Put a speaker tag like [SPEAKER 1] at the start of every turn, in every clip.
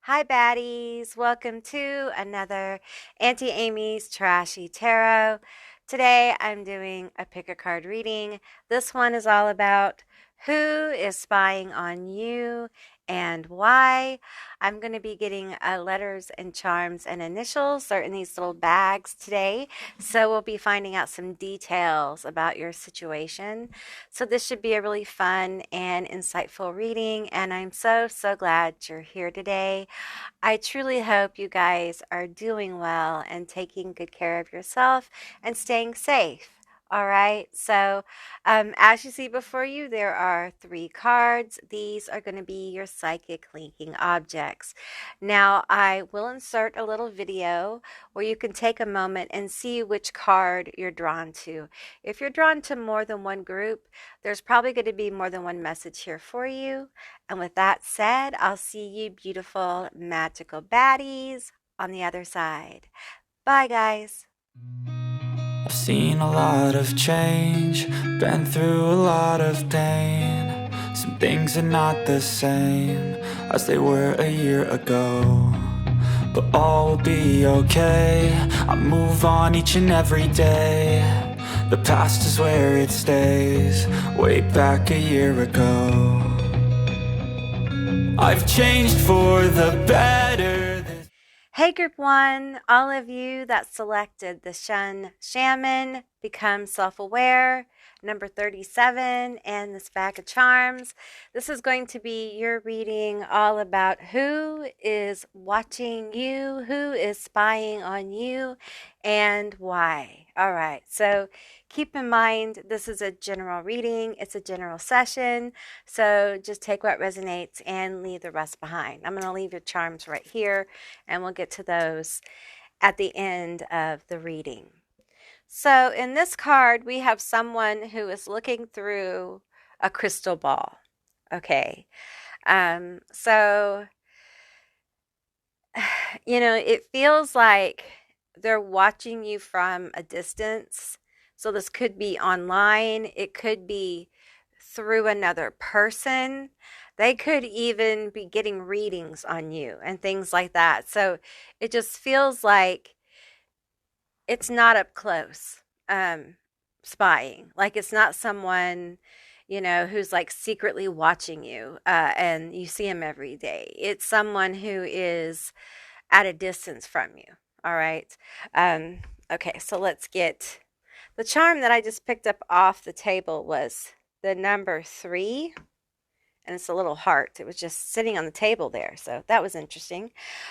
[SPEAKER 1] Hi, Baddies. Welcome to another Auntie Amy's Trashy Tarot. Today I'm doing a pick a card reading. This one is all about who is spying on you and why. I'm going to be getting letters and charms and initials. They're in these little bags today. So we'll be finding out some details about your situation. So this should be a really fun and insightful reading. And I'm so glad you're here today. I truly hope you guys are doing well and taking good care of yourself and staying safe. All right. So, as you see before you, there are 3 cards. These are going to be your psychic linking objects. Now, I will insert a little video where you can take a moment and see which card you're drawn to. If you're drawn to more than one group, there's probably going to be more than one message here for you. And with that said, I'll see you beautiful, magical baddies on the other side. Bye, guys.
[SPEAKER 2] I've seen a lot of change, been through a lot of pain. Some things are not the same as they were a year ago, but all will be okay. I move on each and every day. The past is where it stays, way back a year ago. I've changed for the better.
[SPEAKER 1] Hey, Group 1, all of you that selected the Shunned Shaman, become self-aware, number 37, and this bag of charms. This is going to be your reading all about who is watching you, who is spying on you, and why. All right, so keep in mind, this is a general reading. It's a general session, so just take what resonates and leave the rest behind. I'm going to leave your charms right here, and we'll get to those at the end of the reading. So in this card, we have someone who is looking through a crystal ball. Okay. So, it feels like they're watching you from a distance. So this could be online. It could be through another person. They could even be getting readings on you and things like that. So it just feels like it's not up close spying. Like it's not someone, who's like secretly watching you and you see him every day. It's someone who is at a distance from you. All right. Okay, so let's get the charm that I just picked up off the table was the number 3. And it's a little heart. It was just sitting on the table there. So that was interesting.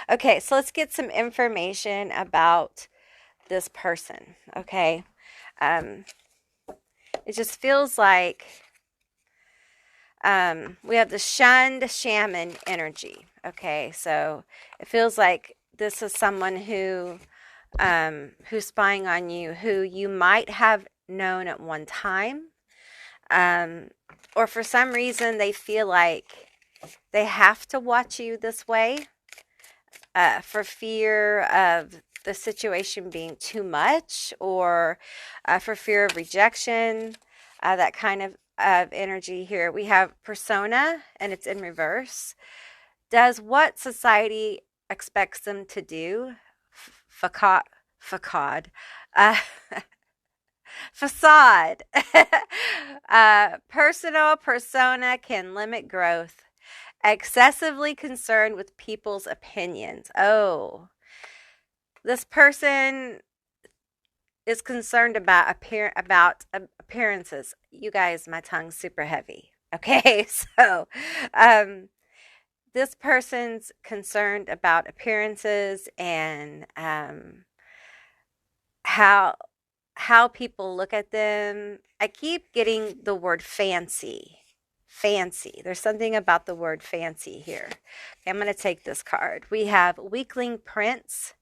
[SPEAKER 1] Okay, so let's get some information about this person. Okay. It just feels like we have the Shunned Shaman energy. Okay, so it feels like this is someone who's spying on you, who you might have known at one time, or for some reason they feel like they have to watch you this way for fear of the situation being too much, or for fear of rejection, that kind of energy here. We have persona, and it's in reverse. Does what society expects them to do. Facade. Uh, facade. Personal persona can limit growth. Excessively concerned with people's opinions. Oh, this person is concerned about appearances. You guys, my tongue's super heavy. Okay, so this person's concerned about appearances and how people look at them. I keep getting the word fancy. Fancy. There's something about the word fancy here. Okay, I'm going to take this card. We have Weakling Prince.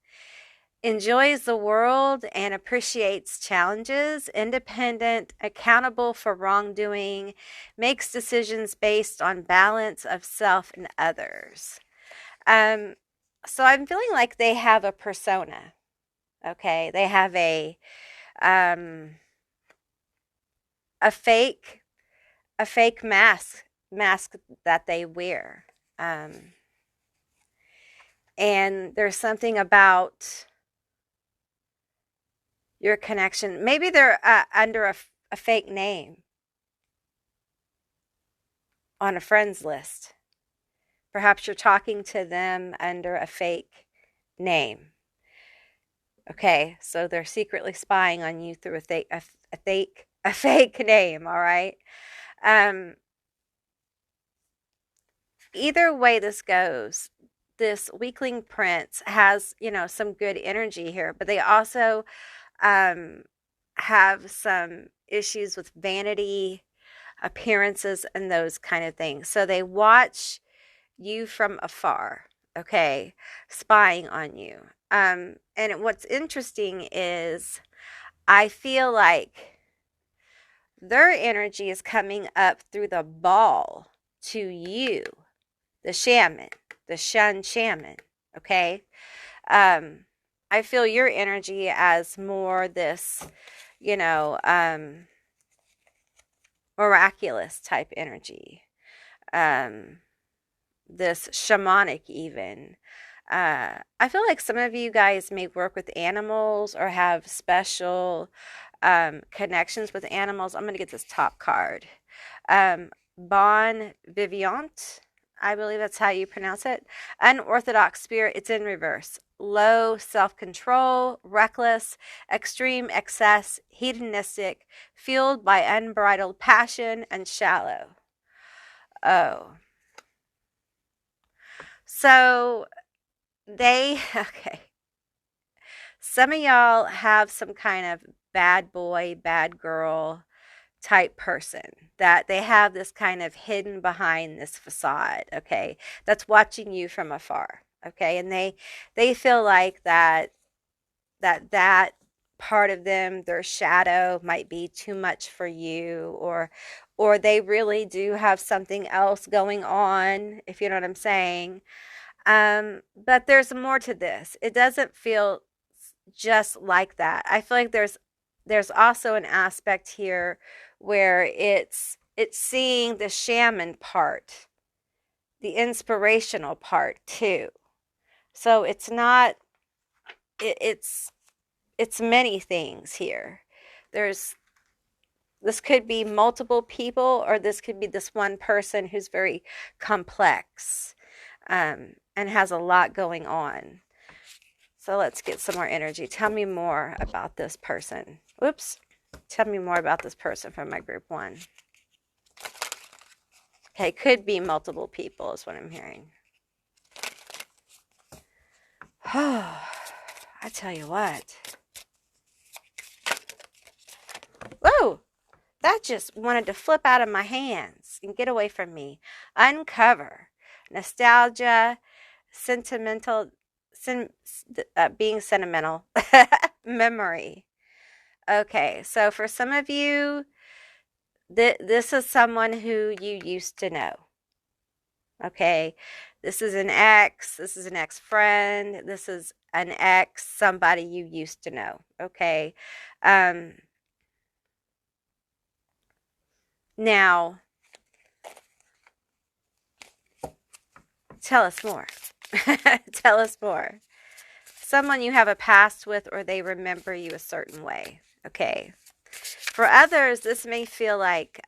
[SPEAKER 1] Enjoys the world and appreciates challenges, independent, accountable for wrongdoing, makes decisions based on balance of self and others. So I'm feeling like they have a persona. Okay, they have a fake mask that they wear. And there's something about your connection. Maybe they're under a fake name on a friends list. Perhaps you're talking to them under a fake name. Okay, so they're secretly spying on you through a fake name. All right. Um, Either way this goes, this weakling prince has, some good energy here, but they also um, have some issues with vanity, appearances, and those kind of things. So they watch you from afar, okay, spying on you. And what's interesting is I feel like their energy is coming up through the ball to you, the shaman, the Shunned Shaman, okay? I feel your energy as more this, you know, miraculous type energy, this shamanic even. I feel like some of you guys may work with animals or have special connections with animals. I'm going to get this top card. Bon Vivant, I believe that's how you pronounce it. Unorthodox spirit, it's in reverse. Low self-control, reckless, extreme excess, hedonistic, fueled by unbridled passion, and shallow. Oh. So okay. Some of y'all have some kind of bad boy, bad girl type person that they have this kind of hidden behind this facade, okay, that's watching you from afar, okay, and they feel like that part of them, their shadow, might be too much for you, or they really do have something else going on, if you know what I'm saying. But there's more to this. It doesn't feel just like that. I feel like there's also an aspect here where it's seeing the shaman part, the inspirational part too. So it's not it's many things here. This could be multiple people, or this could be this one person who's very complex, and has a lot going on. So let's get some more energy. Tell me more about this person. Oops. Tell me more about this person from my group one. Okay, could be multiple people is what I'm hearing. Oh, I tell you what. Whoa! That just wanted to flip out of my hands and get away from me. Uncover. Nostalgia, sentimental, being sentimental, memory. Okay, so for some of you, this is someone who you used to know. Okay, this is an ex, this is an ex-friend, this is an ex, somebody you used to know. Okay, now, tell us more. Tell us more. Someone you have a past with, or they remember you a certain way. Okay. For others, this may feel like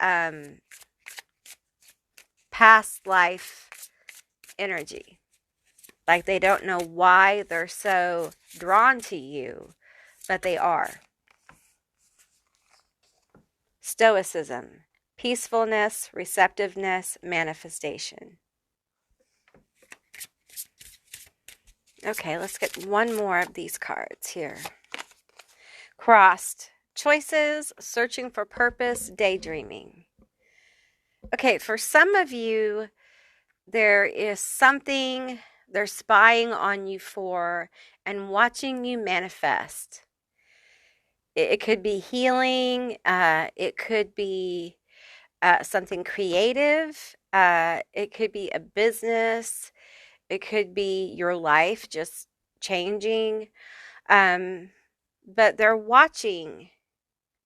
[SPEAKER 1] past life energy. Like they don't know why they're so drawn to you, but they are. Stoicism, peacefulness, receptiveness, manifestation. Okay, let's get one more of these cards here. Crossed. Choices, searching for purpose, daydreaming. Okay, for some of you, there is something they're spying on you for and watching you manifest. It could be healing. It could be something creative. It could be a business. It could be your life just changing. But they're watching.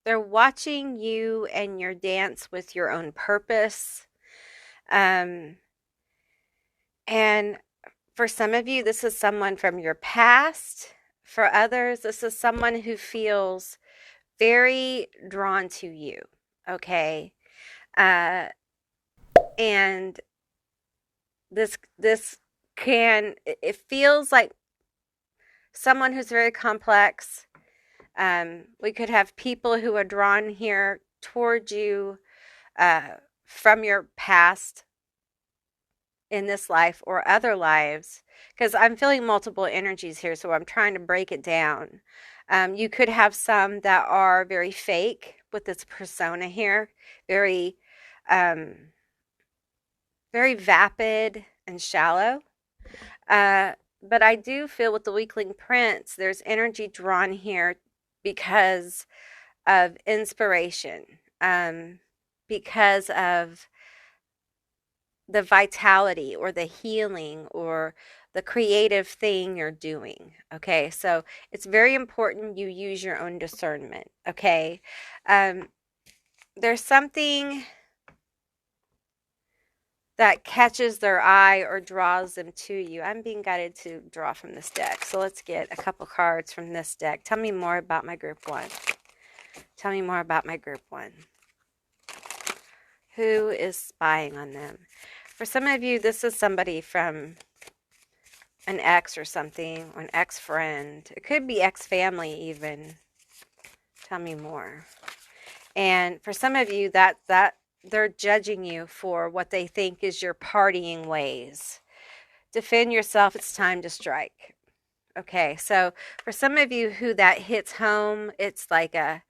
[SPEAKER 1] They're watching you and your dance with your own purpose. And For some of you, this is someone from your past. For others, this is someone who feels very drawn to you. Okay. Uh, and this it feels like someone who's very complex. We could have people who are drawn here toward you from your past in this life or other lives, because I'm feeling multiple energies here, so I'm trying to break it down. You could have some that are very fake with this persona here, very, um, very vapid and shallow. But I do feel with the weakling prince, there's energy drawn here because of inspiration, because of the vitality or the healing or the creative thing you're doing. Okay, so it's very important you use your own discernment. Okay, there's something that catches their eye or draws them to you. I'm being guided to draw from this deck. So let's get a couple cards from this deck. Tell me more about my group one. Tell me more about my group one. Who is spying on them? For some of you, this is somebody from an ex or something, or an ex-friend. It could be ex-family even. Tell me more. And for some of you, that they're judging you for what they think is your partying ways. Defend yourself. It's time to strike. Okay, so for some of you who that hits home, it's like a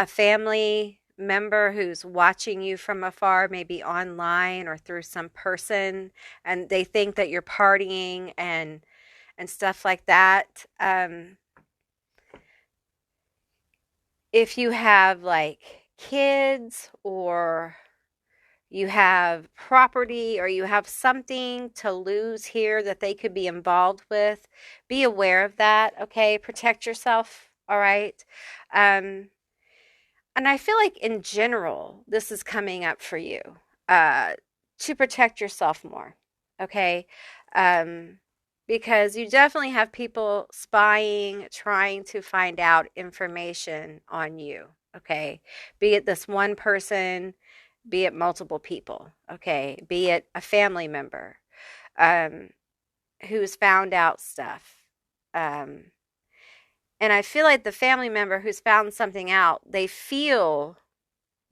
[SPEAKER 1] family member who's watching you from afar, maybe online or through some person, and they think that you're partying and stuff like that. If you have like kids, or you have property, or you have something to lose here that they could be involved with, be aware of that. Okay, protect yourself. All right. And I feel like in general, this is coming up for you, to protect yourself more. Okay. Because you definitely have people spying, trying to find out information on you. Okay. Be it this one person, be it multiple people. Okay. Be it a family member, who's found out stuff. And I feel like the family member who's found something out, they feel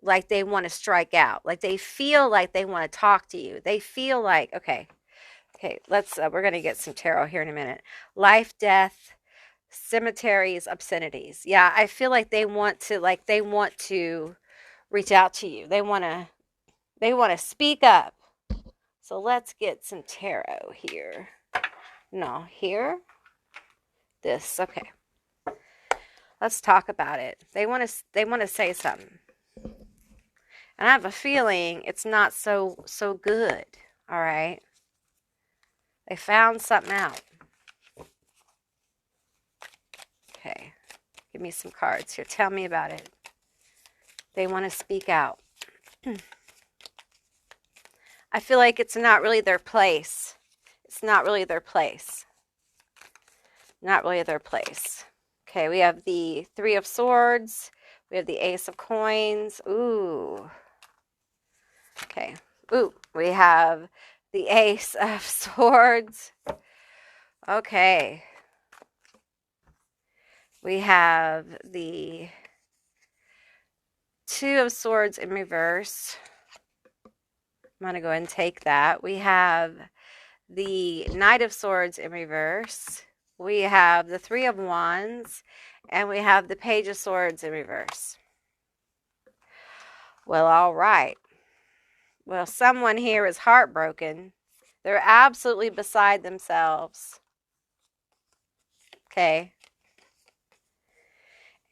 [SPEAKER 1] like they want to strike out. Like they feel like they want to talk to you. They feel like, okay, let's, we're going to get some tarot here in a minute. Life, death, cemeteries, obscenities. Yeah, I feel like they want to reach out to you. They want to speak up. So let's get some tarot here. No, here. This, okay. Let's talk about it. They want to say something. And I have a feeling it's not so good. All right? They found something out. Okay. Give me some cards here. Tell me about it. They want to speak out. I feel like it's not really their place. It's not really their place. Not really their place. Okay, we have the Three of Swords. We have the Ace of Coins. Ooh. Okay. Ooh, we have the Ace of Swords. Okay. We have the Two of Swords in reverse. I'm going to go ahead and take that. We have the Knight of Swords in reverse. We have the Three of Wands. And we have the Page of Swords in reverse. Well, all right. Well, someone here is heartbroken. They're absolutely beside themselves. Okay.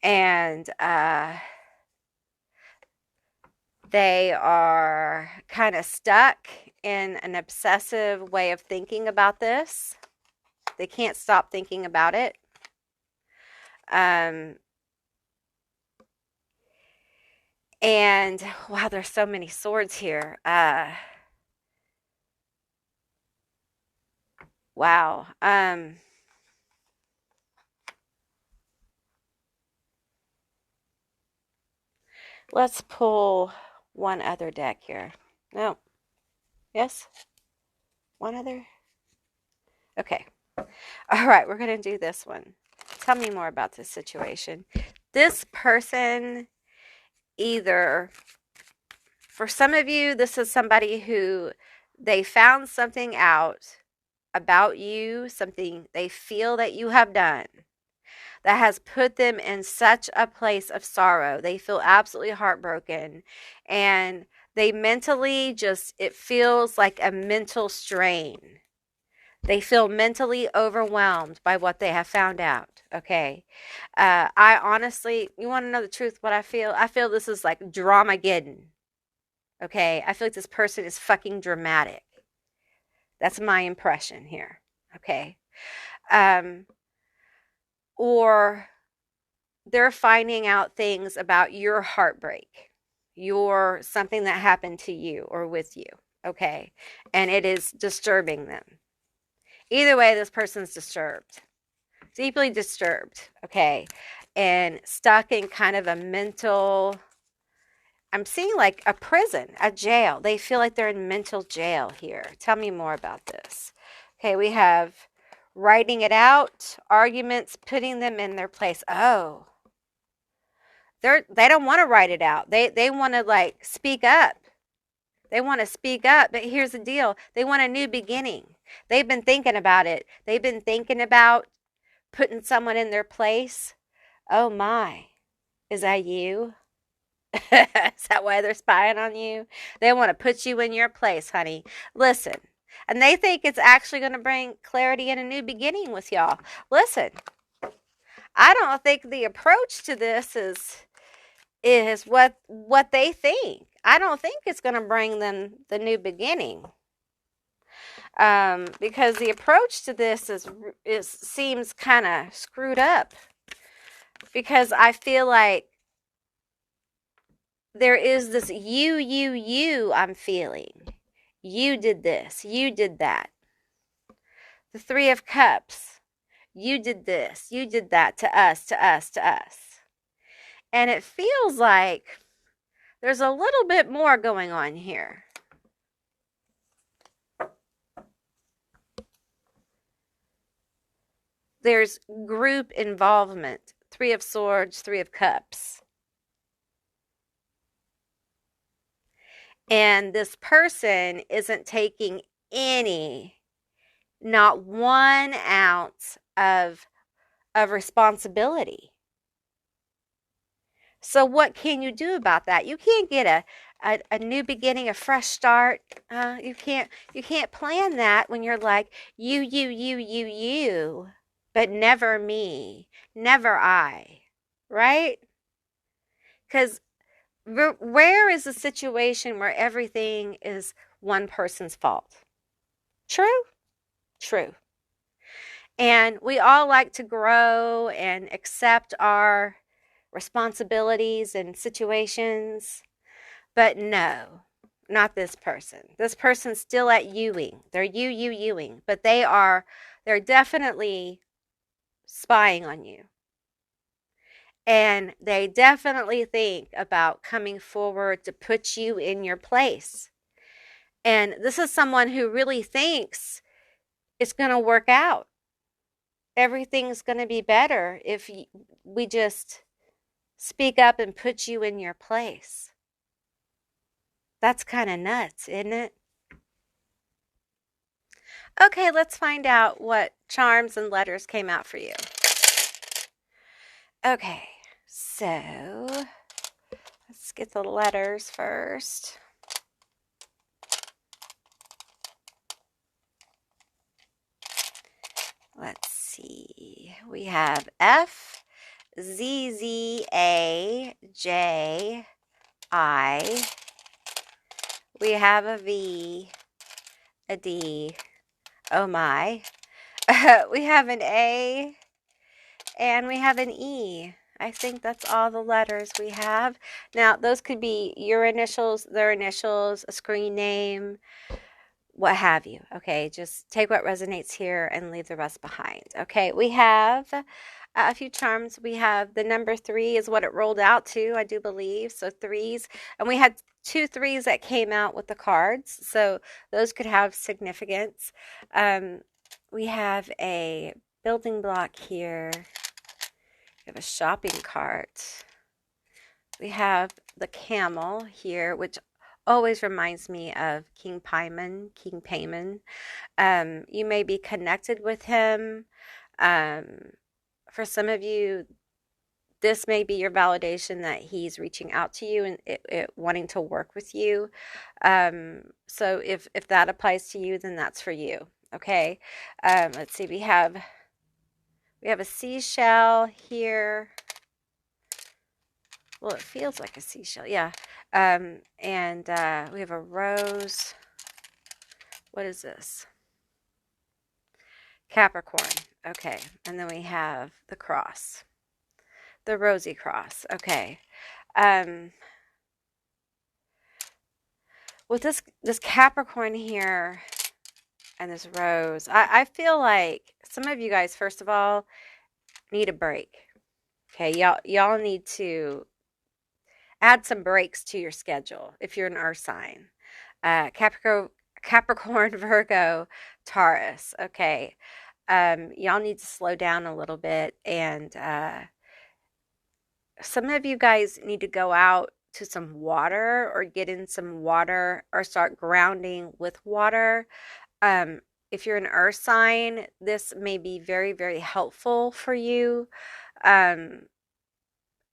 [SPEAKER 1] And they are kind of stuck in an obsessive way of thinking about this. They can't stop thinking about it. And wow, there's so many swords here. Wow. Let's pull one other deck here. No. Yes? One other? Okay. All right, we're going to do this one. Tell me more about this situation. This person, either, for some of you, this is somebody who they found something out about you, something they feel that you have done that has put them in such a place of sorrow. They feel absolutely heartbroken, and they mentally just, it feels like a mental strain. They feel mentally overwhelmed by what they have found out. Okay. I honestly, you want to know the truth, what I feel? I feel this is like Dramageddon. Okay. I feel like this person is fucking dramatic. That's my impression here. Okay. Or they're finding out things about your heartbreak, your something that happened to you or with you. Okay. And it is disturbing them. Either way, this person's disturbed, deeply disturbed, okay, and stuck in kind of a mental, I'm seeing like a prison, a jail. They feel like they're in mental jail here. Tell me more about this. Okay, we have writing it out, arguments, putting them in their place. Oh, they don't want to write it out. They want to like speak up. They want to speak up, but here's the deal. They want a new beginning. They've been thinking about it. They've been thinking about putting someone in their place. Oh my, is that you? Is that why they're spying on you? They want to put you in your place, honey. Listen, and they think it's actually going to bring clarity and a new beginning with y'all. Listen, I don't think the approach to this is what they think. I don't think it's going to bring them the new beginning. Because the approach to this is seems kind of screwed up. Because I feel like there is this you I'm feeling. You did this. You did that. The Three of Cups. You did this. You did that to us, to us, to us. And it feels like there's a little bit more going on here. There's group involvement. Three of Swords, Three of Cups. And this person isn't taking not 1 ounce of responsibility. So what can you do about that? You can't get a new beginning, a fresh start. You can't plan that when you're like you, but never me, never I, right? Because rare is a situation where everything is one person's fault. True? True. And we all like to grow and accept our responsibilities and situations. But no, not this person. This person's still at youing. They're youing. But they're definitely spying on you. And they definitely think about coming forward to put you in your place. And this is someone who really thinks it's going to work out. Everything's going to be better if we just speak up and put you in your place. That's kind of nuts, isn't it? Okay, let's find out what charms and letters came out for you. Okay, so let's get the letters first. Let's see. We have F, Z, Z, A, J, I. We have a V, a D. Oh my. We have an A, and we have an E. I think that's all the letters we have. Now, those could be your initials, their initials, a screen name, what have you. Okay, just take what resonates here and leave the rest behind. Okay, we have a few charms. We have the number 3 is what it rolled out to, I do believe. So threes, and we had 2 3s that came out with the cards. So those could have significance. We have a building block here. We have a shopping cart. We have the camel here, which always reminds me of King Payman. You may be connected with him. For some of you, this may be your validation that he's reaching out to you and wanting to work with you. So if that applies to you, then that's for you. Okay. Let's see. We have a seashell here. Well, it feels like a seashell. Yeah. And we have a rose. What is this? Capricorn. Okay. And then we have the cross. The rosy cross. Okay. With this Capricorn here and this rose, I feel like some of you guys, first of all, need a break. Okay. Y'all need to add some breaks to your schedule if you're an earth sign. Capricorn, Virgo, Taurus. Okay. Y'all need to slow down a little bit, and some of you guys need to go out to some water or get in some water or start grounding with water. If you're an earth sign, this may be very, very helpful for you.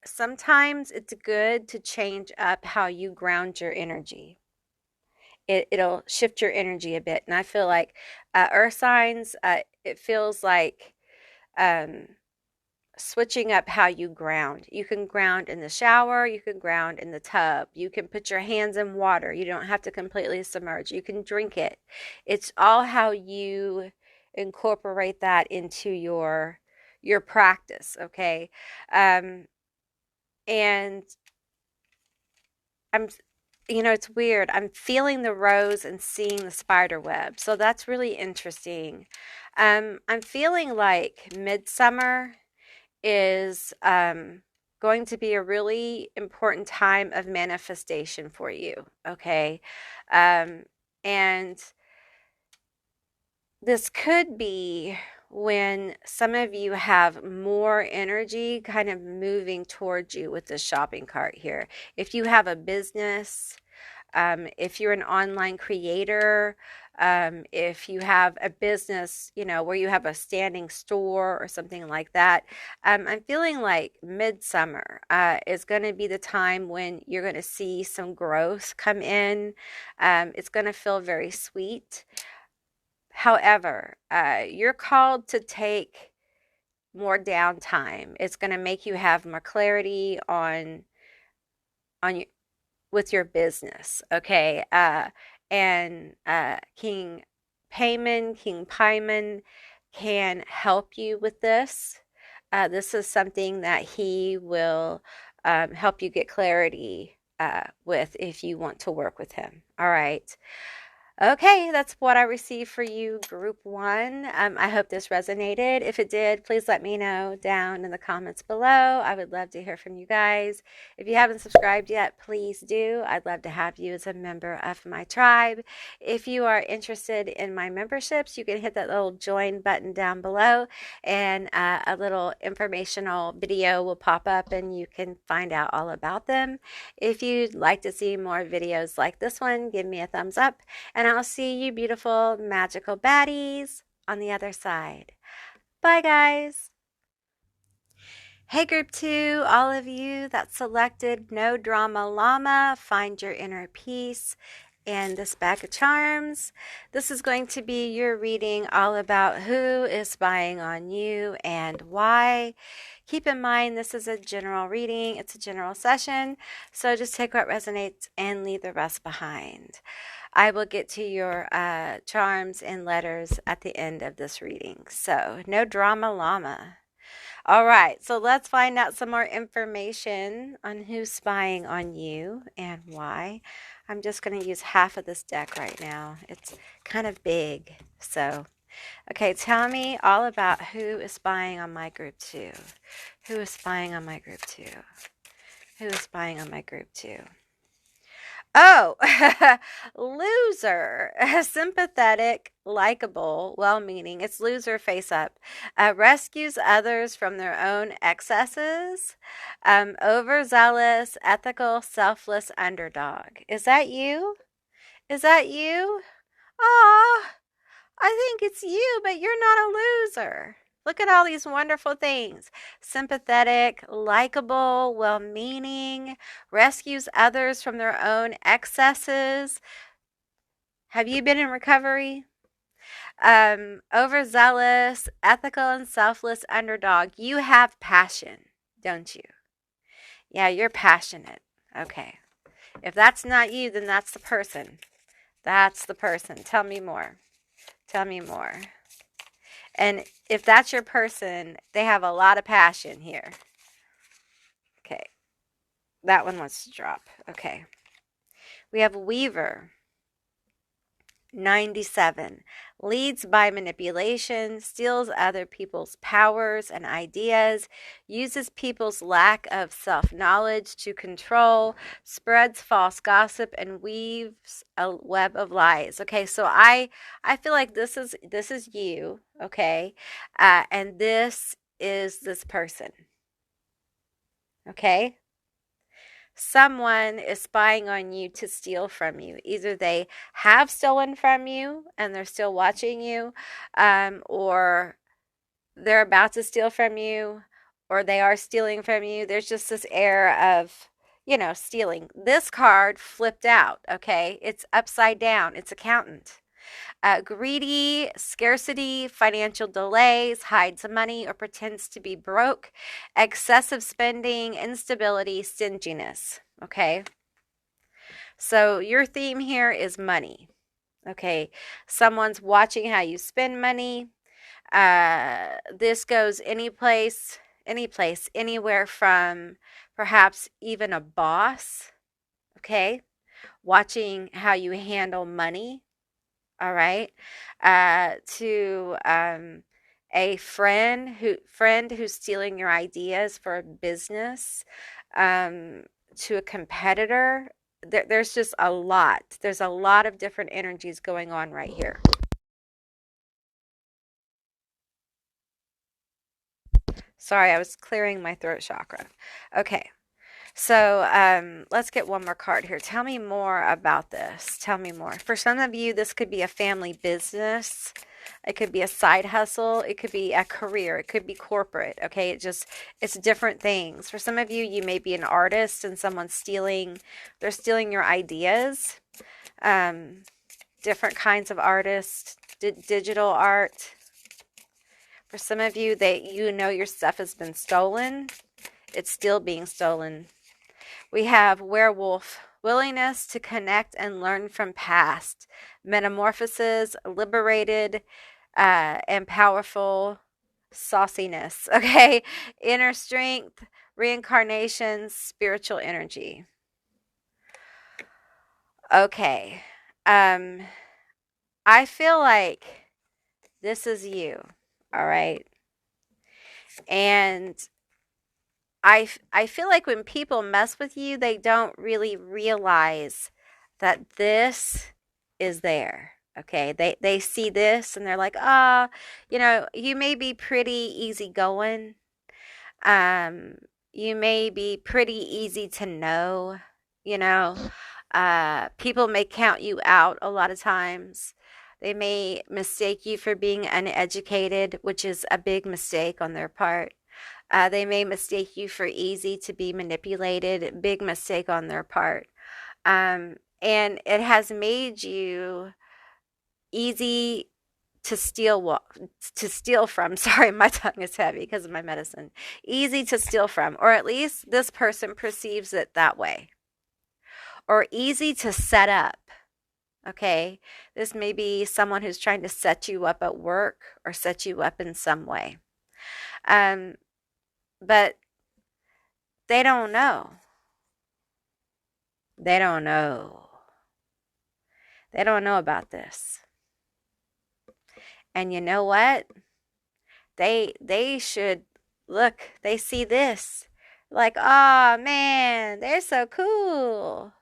[SPEAKER 1] Sometimes it's good to change up how you ground your energy. It'll shift your energy a bit. And I feel like earth signs, it feels like switching up how you ground. You can ground in the shower, you can ground in the tub, you can put your hands in water. You don't have to completely submerge. You can drink it. It's all how you incorporate that into your practice, okay? And it's weird. I'm feeling the rose and seeing the spider web. So that's really interesting. I'm feeling like midsummer is going to be a really important time of manifestation for you, okay? And this could be when some of you have more energy kind of moving towards you with the shopping cart here. If you have a business, if you're an online creator, if you have a business, where you have a standing store or something like that, I'm feeling like midsummer is going to be the time when you're going to see some growth come in. It's going to feel very sweet. However, you're called to take more downtime. It's going to make you have more clarity on with your business, okay? And King Payman can help you with this. This is something that he will help you get clarity with if you want to work with him. All right. Okay, that's what I received for you, Group 1. I hope this resonated. If it did, please let me know down in the comments below. I would love to hear from you guys. If you haven't subscribed yet, please do. I'd love to have you as a member of my tribe. If you are interested in my memberships, you can hit that little join button down below, and a little informational video will pop up and you can find out all about them. If you'd like to see more videos like this one, give me a thumbs up. And I'll see you beautiful, magical baddies on the other side. Bye, guys. Hey, Group 2, all of you that selected No Drama Llama, Find Your Inner Peace, and this bag of charms. This is going to be your reading all about who is spying on you and why. Keep in mind, this is a general reading. It's a general session. So just take what resonates and leave the rest behind. I will get to your charms and letters at the end of this reading. So, No Drama Llama. All right, so let's find out some more information on who's spying on you and why. I'm just going to use half of this deck right now. It's kind of big. So, okay, tell me all about who is spying on my group two. Who is spying on my group two? Who is spying on my group two? Oh, loser, sympathetic, likable, well meaning. It's loser face up. Rescues others from their own excesses. Overzealous, ethical, selfless underdog. Is that you? Is that you? Ah, I think it's you, but you're not a loser. Look at all these wonderful things. Sympathetic, likable, well meaning, rescues others from their own excesses. Have you been in recovery? Overzealous, ethical, and selfless underdog. You have passion, don't you? Yeah, you're passionate. Okay. If that's not you, then that's the person. That's the person. Tell me more. Tell me more. And if that's your person, they have a lot of passion here. Okay. That one wants to drop. Okay. We have Weaver. 97. Leads by manipulation, steals other people's powers and ideas, uses people's lack of self-knowledge to control, spreads false gossip, and weaves a web of lies. Okay, so I feel like this is you, okay? And this is this person. Okay? Someone is spying on you to steal from you. Either they have stolen from you and they're still watching you, or they're about to steal from you, or they are stealing from you. There's just this air of, stealing. This card flipped out, okay? It's upside down. It's accountant. Greedy, scarcity, financial delays, hides money or pretends to be broke, excessive spending, instability, stinginess. Okay. So your theme here is money. Okay. Someone's watching how you spend money. This goes any place, anywhere from perhaps even a boss. Okay. Watching how you handle money. All right, to a friend who's stealing your ideas for a business, to a competitor. There's just a lot. There's a lot of different energies going on right here. Sorry, I was clearing my throat chakra. Okay. So let's get one more card here. Tell me more about this. Tell me more. For some of you, this could be a family business. It could be a side hustle. It could be a career. It could be corporate. Okay, it's different things. For some of you, you may be an artist and they're stealing your ideas. Different kinds of artists, digital art. For some of you, your stuff has been stolen. It's still being stolen. We have werewolf, willingness to connect and learn from past, metamorphosis, liberated, and powerful, sauciness, okay? Inner strength, reincarnation, spiritual energy. Okay. I feel like this is you, all right? And I feel like when people mess with you, they don't really realize that this is there. Okay, they see this and they're like, you may be pretty easygoing. You may be pretty easy to know. You know, people may count you out a lot of times. They may mistake you for being uneducated, which is a big mistake on their part. They may mistake you for easy to be manipulated, big mistake on their part. And it has made you easy to steal from. Sorry, my tongue is heavy because of my medicine. Easy to steal from, or at least this person perceives it that way. Or easy to set up. Okay, this may be someone who's trying to set you up at work or set you up in some way. But they don't know. They don't know. They don't know about this. And you know what? They should look, they see this. Like, oh man, they're so cool.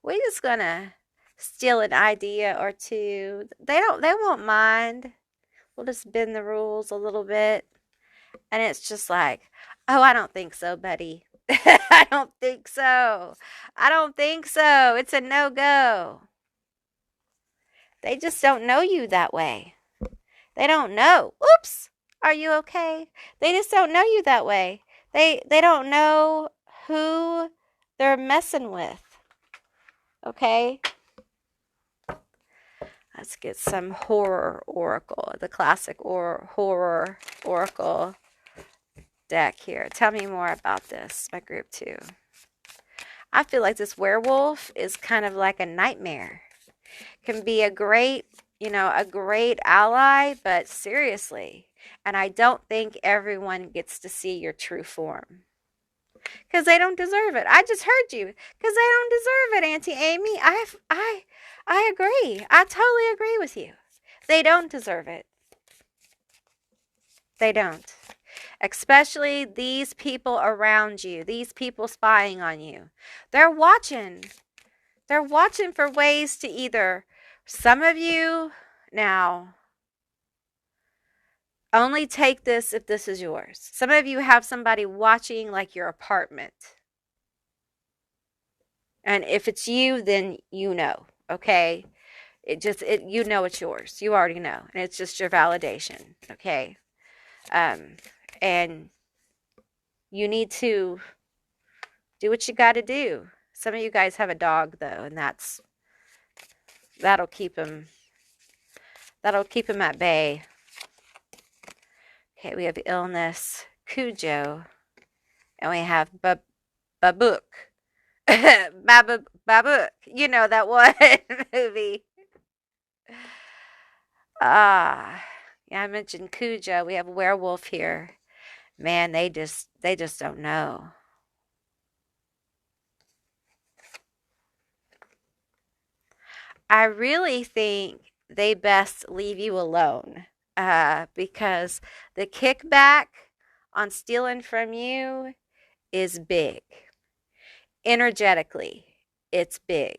[SPEAKER 1] We're just gonna steal an idea or two. They won't mind. We'll just bend the rules a little bit. And it's just like, oh, I don't think so, buddy. I don't think so. I don't think so. It's a no go. They just don't know you that way. They don't know. Oops. Are you okay? They just don't know you that way. They don't know who they're messing with. Okay? Let's get some horror oracle, the classic horror oracle deck here. Tell me more about this, my group 2. I feel like this werewolf is kind of like a nightmare. Can be a great ally, but seriously. And I don't think everyone gets to see your true form. Because they don't deserve it. I just heard you. Because they don't deserve it, Auntie Amy. I agree. I totally agree with you. They don't deserve it. They don't. Especially these people around you. These people spying on you. They're watching. They're watching for ways to either... Some of you, now, only take this if this is yours. Some of you have somebody watching like your apartment. And if it's you, then you know, okay? You know it's yours. You already know. And it's just your validation, okay? And you need to do what you got to do. Some of you guys have a dog, though, and that'll keep him at bay. Okay, we have illness, Cujo, and we have Babook. Babook. You know that one movie. Yeah, I mentioned Cujo. We have werewolf here. Man, they just don't know. I really think they best leave you alone. Because the kickback on stealing from you is big. Energetically, it's big.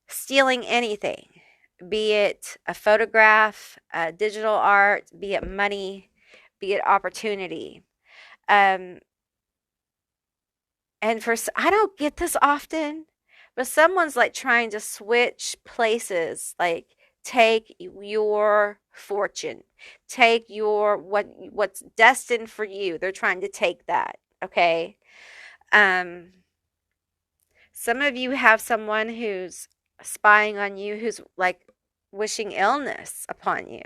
[SPEAKER 1] Stealing anything, be it a photograph, digital art, be it money, be it opportunity. And I don't get this often, but someone's like trying to switch places, like take your fortune, take what's destined for you. They're trying to take that, okay? Some of you have someone who's spying on you, who's like wishing illness upon you.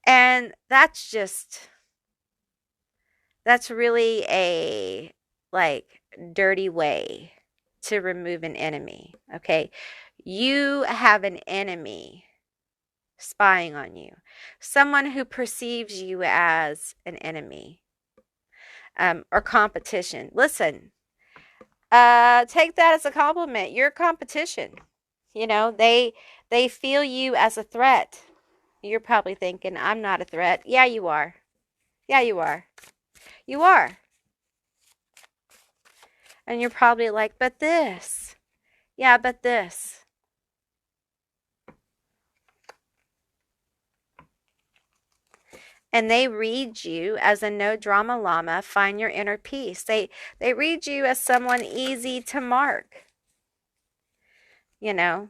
[SPEAKER 1] And that's really a like dirty way to remove an enemy, okay? You have an enemy spying on you. Someone who perceives you as an enemy, or competition. Listen, take that as a compliment. You're competition. You know, they feel you as a threat. You're probably thinking, I'm not a threat. Yeah, you are. Yeah, you are. You are. And you're probably like, but this. Yeah, but this. And they read you as a no drama llama, find your inner peace. They read you as someone easy to mark. You know.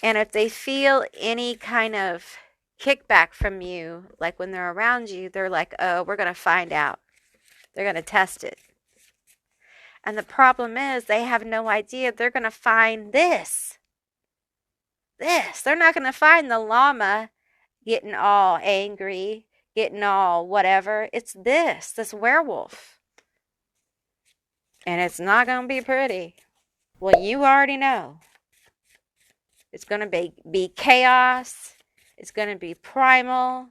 [SPEAKER 1] And if they feel any kind of kickback from you, like when they're around you, they're like, oh, we're going to find out. They're going to test it. And the problem is they have no idea they're going to find this. They're not going to find the llama getting all angry, getting all whatever. It's this werewolf. And it's not going to be pretty. Well, you already know. It's going to be chaos. It's going to be primal,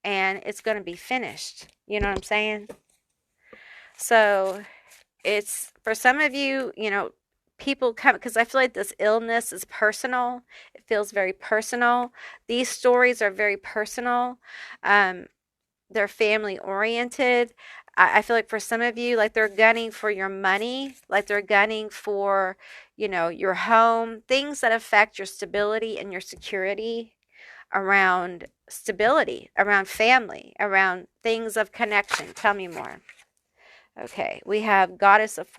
[SPEAKER 1] and it's going to be finished. You know what I'm saying? So it's for some of you, people come because I feel like this illness is personal. It feels very personal. These stories are very personal. Um, they're family oriented. I feel like for some of you, like they're gunning for your money, like they're gunning for, your home, things that affect your stability and your security around stability, around family, around things of connection. Tell me more. Okay, we have Goddess of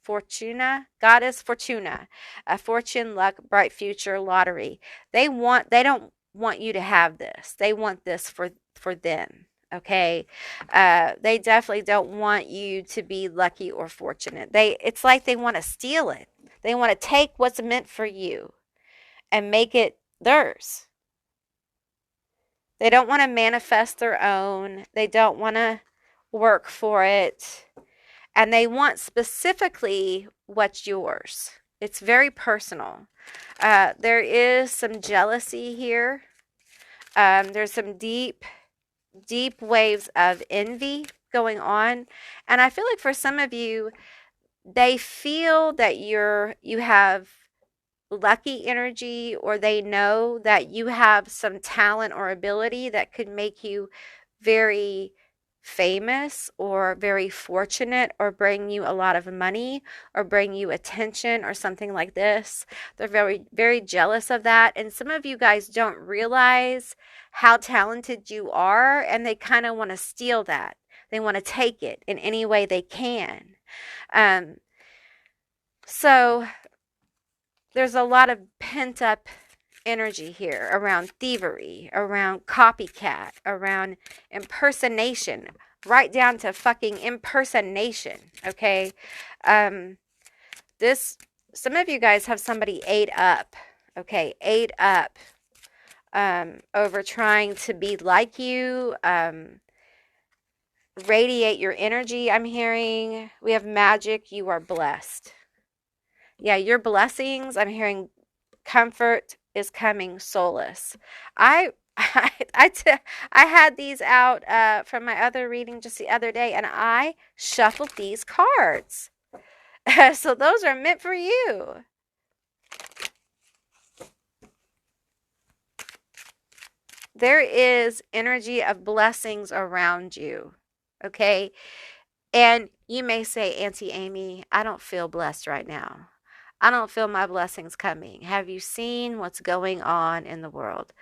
[SPEAKER 1] Fortuna, Goddess Fortuna, a fortune, luck, bright future lottery. They don't want you to have this. They want this for them. Okay, they definitely don't want you to be lucky or fortunate. It's like they want to steal it. They want to take what's meant for you and make it theirs. They don't want to manifest their own. They don't want to work for it. And they want specifically what's yours. It's very personal. There is some jealousy here. There's some deep, deep waves of envy going on. And I feel like for some of you, they feel that you have lucky energy, or they know that you have some talent or ability that could make you very famous or very fortunate or bring you a lot of money or bring you attention or something like this. They're very, very jealous of that. And some of you guys don't realize how talented you are, and they kind of want to steal that. They want to take it in any way they can. Um, so there's a lot of pent up energy here around thievery, around copycat, around impersonation, right down to fucking impersonation. Okay. This, some of you guys have somebody ate up. Okay. Ate up, over trying to be like you, radiate your energy. I'm hearing we have magic. You are blessed. Yeah, your blessings. I'm hearing comfort is coming, solace. I I had these out from my other reading just the other day, and I shuffled these cards. So those are meant for you. There is energy of blessings around you. Okay? And you may say, Auntie Amy, I don't feel blessed right now. I don't feel my blessings coming. Have you seen what's going on in the world?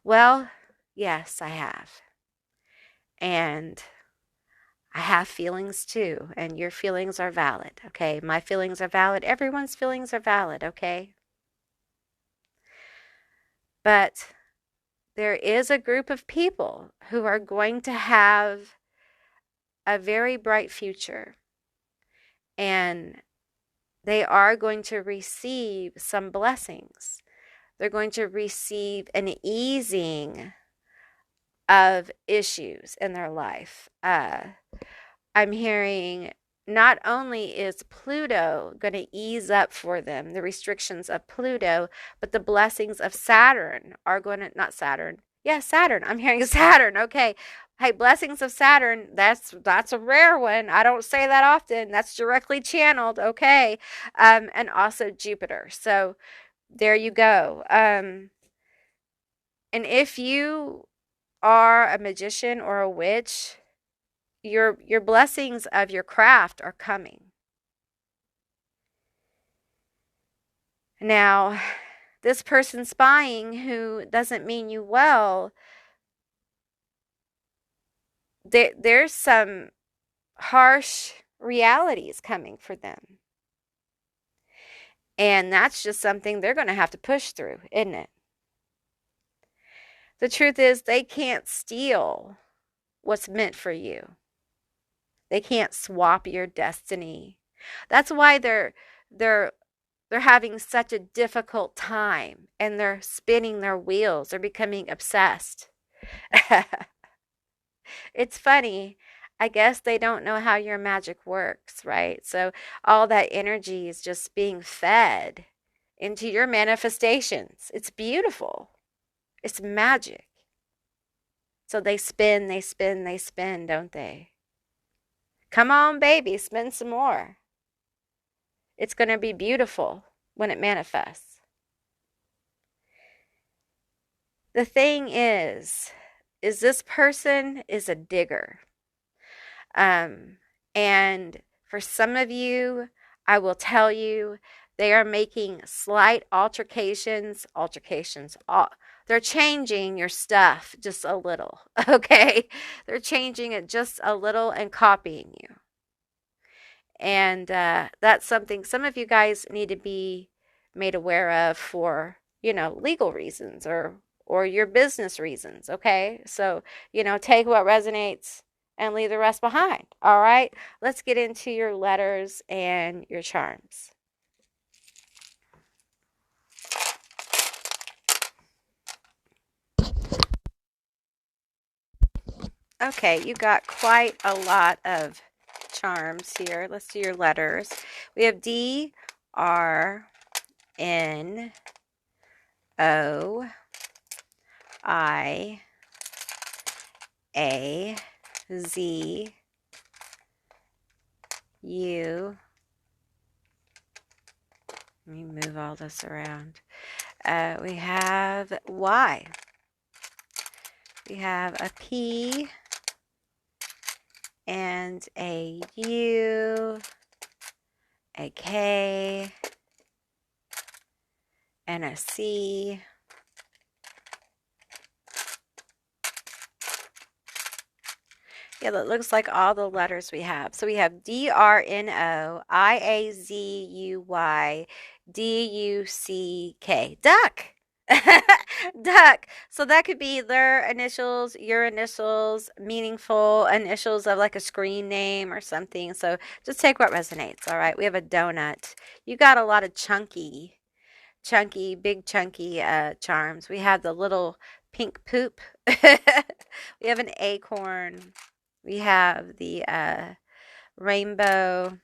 [SPEAKER 1] Well, yes, I have. And I have feelings too, and your feelings are valid, okay? My feelings are valid. Everyone's feelings are valid, okay? But there is a group of people who are going to have a very bright future, and they are going to receive some blessings. They're going to receive an easing of issues in their life. I'm hearing not only is Pluto going to ease up for them, the restrictions of Pluto, but the blessings of Saturn are going to, not Saturn. Yeah, Saturn. I'm hearing Saturn. Okay. Hey, blessings of Saturn, that's a rare one. I don't say that often. That's directly channeled. Okay. And also Jupiter. So there you go. And if you are a magician or a witch, your blessings of your craft are coming. Now, this person spying who doesn't mean you well, there's some harsh realities coming for them. And that's just something they're going to have to push through, isn't it? The truth is, they can't steal what's meant for you. They can't swap your destiny. That's why they're having such a difficult time, and they're spinning their wheels. They're becoming obsessed. It's funny. I guess they don't know how your magic works, right? So all that energy is just being fed into your manifestations. It's beautiful. It's magic. So they spin, they spin, they spin, don't they? Come on, baby, spin some more. It's going to be beautiful when it manifests. The thing is this person is a digger. And for some of you, I will tell you, they are making slight altercations. They're changing your stuff just a little, okay? They're changing it just a little and copying you. And that's something some of you guys need to be made aware of for, legal reasons or your business reasons, okay? So, take what resonates and leave the rest behind. All right? Let's get into your letters and your charms. Okay, you got quite a lot of charms here. Let's do your letters. We have D, R, N, O, I, A, Z, U. Let me move all this around. We have Y. We have a P and a U, a K, and a C. Yeah, that looks like all the letters we have. So we have DRNO, IAZUY, DUCK. Duck. Duck. So that could be their initials, your initials, meaningful initials of like a screen name or something. So just take what resonates. All right. We have a donut. You got a lot of big chunky charms. We have the little pink poop. We have an acorn. We have the rainbow,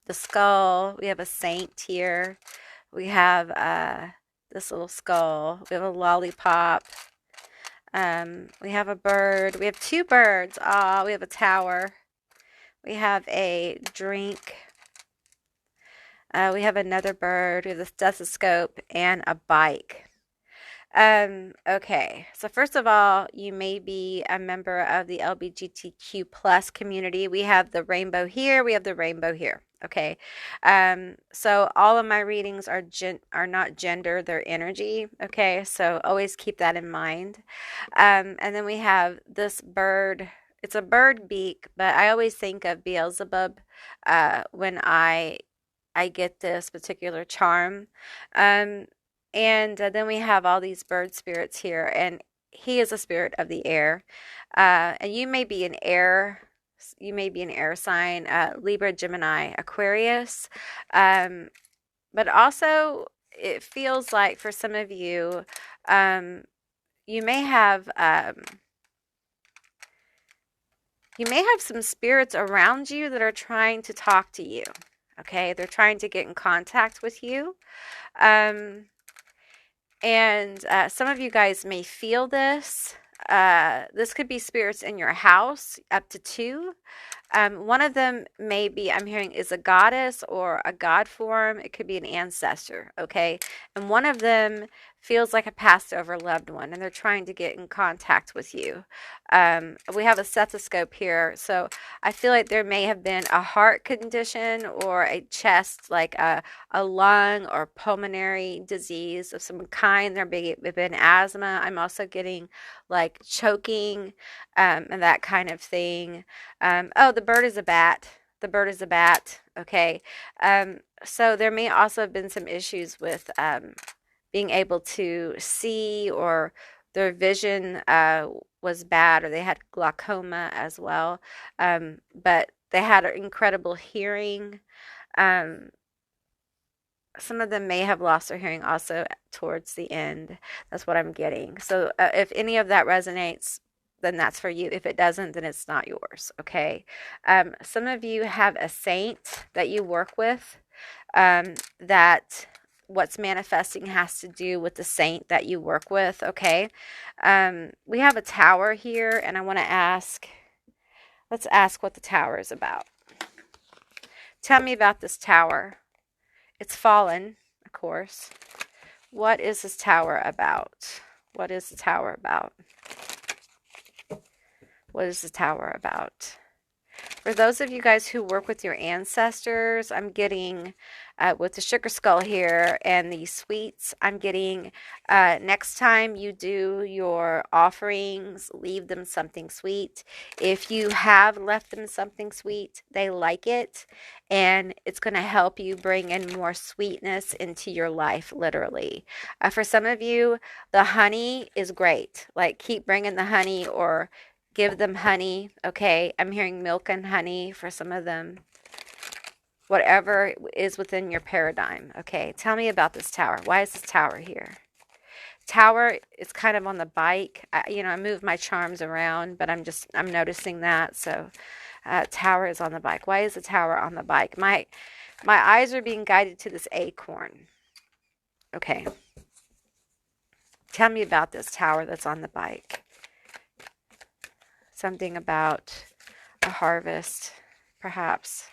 [SPEAKER 1] the skull. We have a saint here. We have this little skull. We have a lollipop. We have a bird. We have two birds. We have a tower. We have a drink. We have another bird. We have a stethoscope and a bike. Okay. So first of all, you may be a member of the LBGTQ plus community. We have the rainbow here. We have the rainbow here. Okay. So all of my readings are not gender, they're energy. Okay. So always keep that in mind. And then we have this bird. It's a bird beak, but I always think of Beelzebub when I get this particular charm. And then we have all these bird spirits here, and he is a spirit of the air. And you may be an air sign, Libra, Gemini, Aquarius. But also it feels like for some of you, you may have some spirits around you that are trying to talk to you. Okay, they're trying to get in contact with you. And some of you guys may feel this. This could be spirits in your house, up to 2. One of them may be, I'm hearing, is a goddess or a god form. It could be an ancestor, okay? And one of them feels like a passed over loved one, and they're trying to get in contact with you. We have a stethoscope here, so I feel like there may have been a heart condition or a chest, like a lung or pulmonary disease of some kind. There may have been asthma. I'm also getting like choking and that kind of thing. The bird is a bat. The bird is a bat. Okay. So there may also have been some issues with being able to see, or their vision was bad, or they had glaucoma as well. But they had incredible hearing. Some of them may have lost their hearing also towards the end. That's what I'm getting. So if any of that resonates, then that's for you. If it doesn't, then it's not yours. Okay. Some of you have a saint that you work with that what's manifesting has to do with the saint that you work with, okay? We have a tower here, and I want to ask, let's ask what the tower is about. Tell me about this tower. It's fallen, of course. What is this tower about? What is the tower about? What is the tower about? For those of you guys who work with your ancestors, I'm getting with the sugar skull here and the sweets, I'm getting next time you do your offerings, leave them something sweet. If you have left them something sweet, they like it, and it's going to help you bring in more sweetness into your life, literally. For some of you, the honey is great. Like, keep bringing the honey, or give them honey, okay? I'm hearing milk and honey for some of them. Whatever is within your paradigm, okay? Tell me about this tower. Why is this tower here? Tower is kind of on the bike. I move my charms around, but I'm noticing that. So tower is on the bike. Why is the tower on the bike? My eyes are being guided to this acorn. Okay. Tell me about this tower that's on the bike. Something about a harvest, perhaps.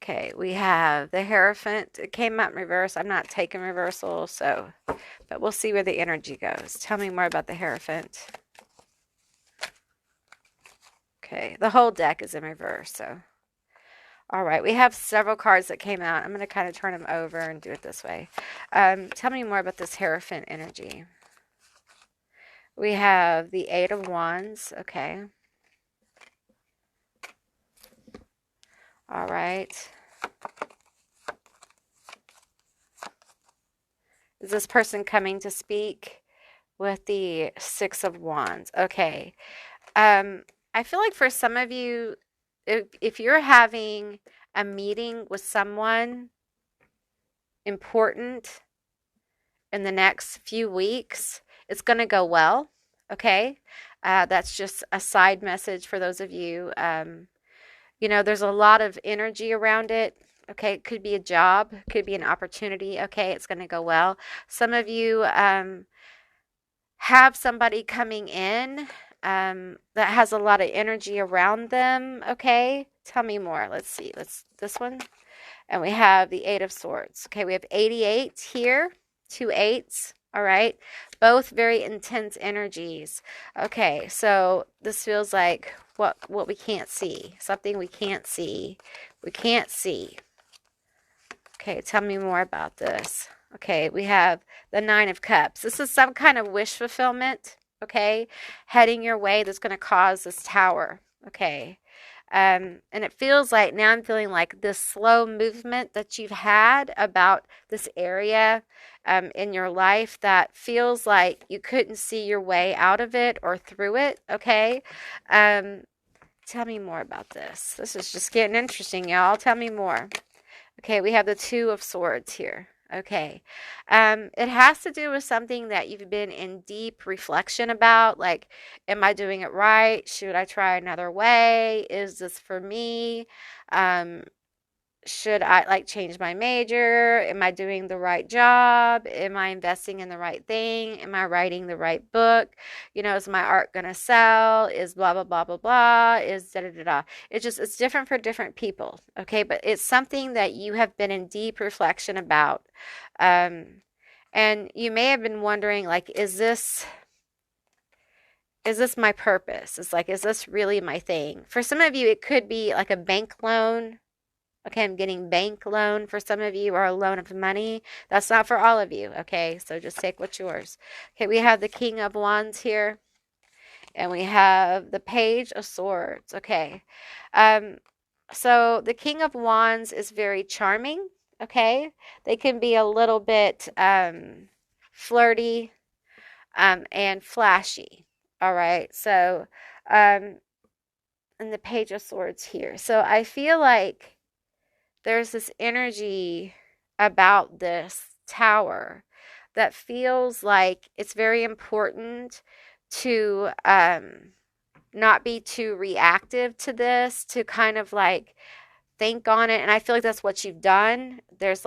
[SPEAKER 1] Okay, we have the Hierophant. It came out in reverse. I'm not taking reversal, but we'll see where the energy goes. Tell me more about the Hierophant. Okay, the whole deck is in reverse, so. All right, we have several cards that came out. I'm going to kind of turn them over and do it this way. Tell me more about this Hierophant energy. We have the Eight of Wands. Okay. All right. Is this person coming to speak with the Six of Wands? Okay. I feel like for some of you, if you're having a meeting with someone important in the next few weeks, it's going to go well, okay? That's just a side message for those of you. There's a lot of energy around it, okay? It could be a job, could be an opportunity, okay? It's going to go well. Some of you have somebody coming in that has a lot of energy around them, okay? Tell me more. Let's see. This one. And we have the Eight of Swords. Okay, we have 88 here, 2 8s, all right? Both very intense energies. Okay, so this feels like what we can't see, something we can't see. We can't see. Okay, tell me more about this. Okay, we have the Nine of Cups. This is some kind of wish fulfillment, okay, heading your way that's going to cause this tower, okay? And it feels like, now I'm feeling like this slow movement that you've had about this area in your life that feels like you couldn't see your way out of it or through it, okay? Tell me more about this. This is just getting interesting, y'all. Tell me more. Okay, we have the Two of Swords here. Okay. It has to do with something that you've been in deep reflection about. Like, am I doing it right? Should I try another way? Is this for me? Should I change my major? Am I doing the right job? Am I investing in the right thing? Am I writing the right book? Is my art going to sell? Is blah, blah, blah, blah, blah? Is da, da, da, da. It's different for different people. Okay. But it's something that you have been in deep reflection about. And you may have been wondering, is this my purpose? Is this really my thing? For some of you, it could be like a bank loan. Okay, I'm getting bank loan for some of you, or a loan of money. That's not for all of you, okay? So just take what's yours. Okay, we have the King of Wands here, and we have the Page of Swords, okay? So the King of Wands is very charming, okay? They can be a little bit flirty and flashy, all right? So, and the Page of Swords here. So I feel like there's this energy about this tower that feels like it's very important to not be too reactive to this, to kind of think on it. And I feel like that's what you've done. There's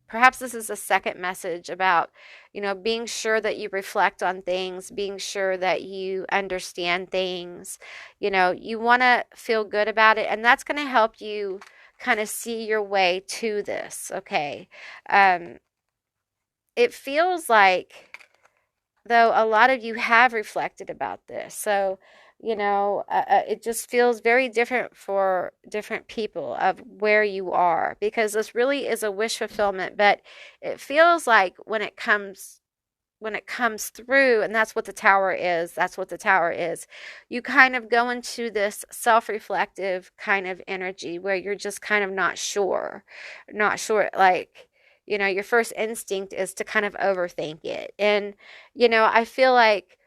[SPEAKER 1] perhaps this is a second message about, being sure that you reflect on things, being sure that you understand things. You want to feel good about it, and that's going to help you kind of see your way to this, okay? Um, it feels like, though, a lot of you have reflected about this. So, it just feels very different for different people of where you are, because this really is a wish fulfillment, but it feels like when it comes through, and that's what the tower is, you kind of go into this self-reflective kind of energy where you're just kind of not sure, like, your first instinct is to kind of overthink it. And I feel like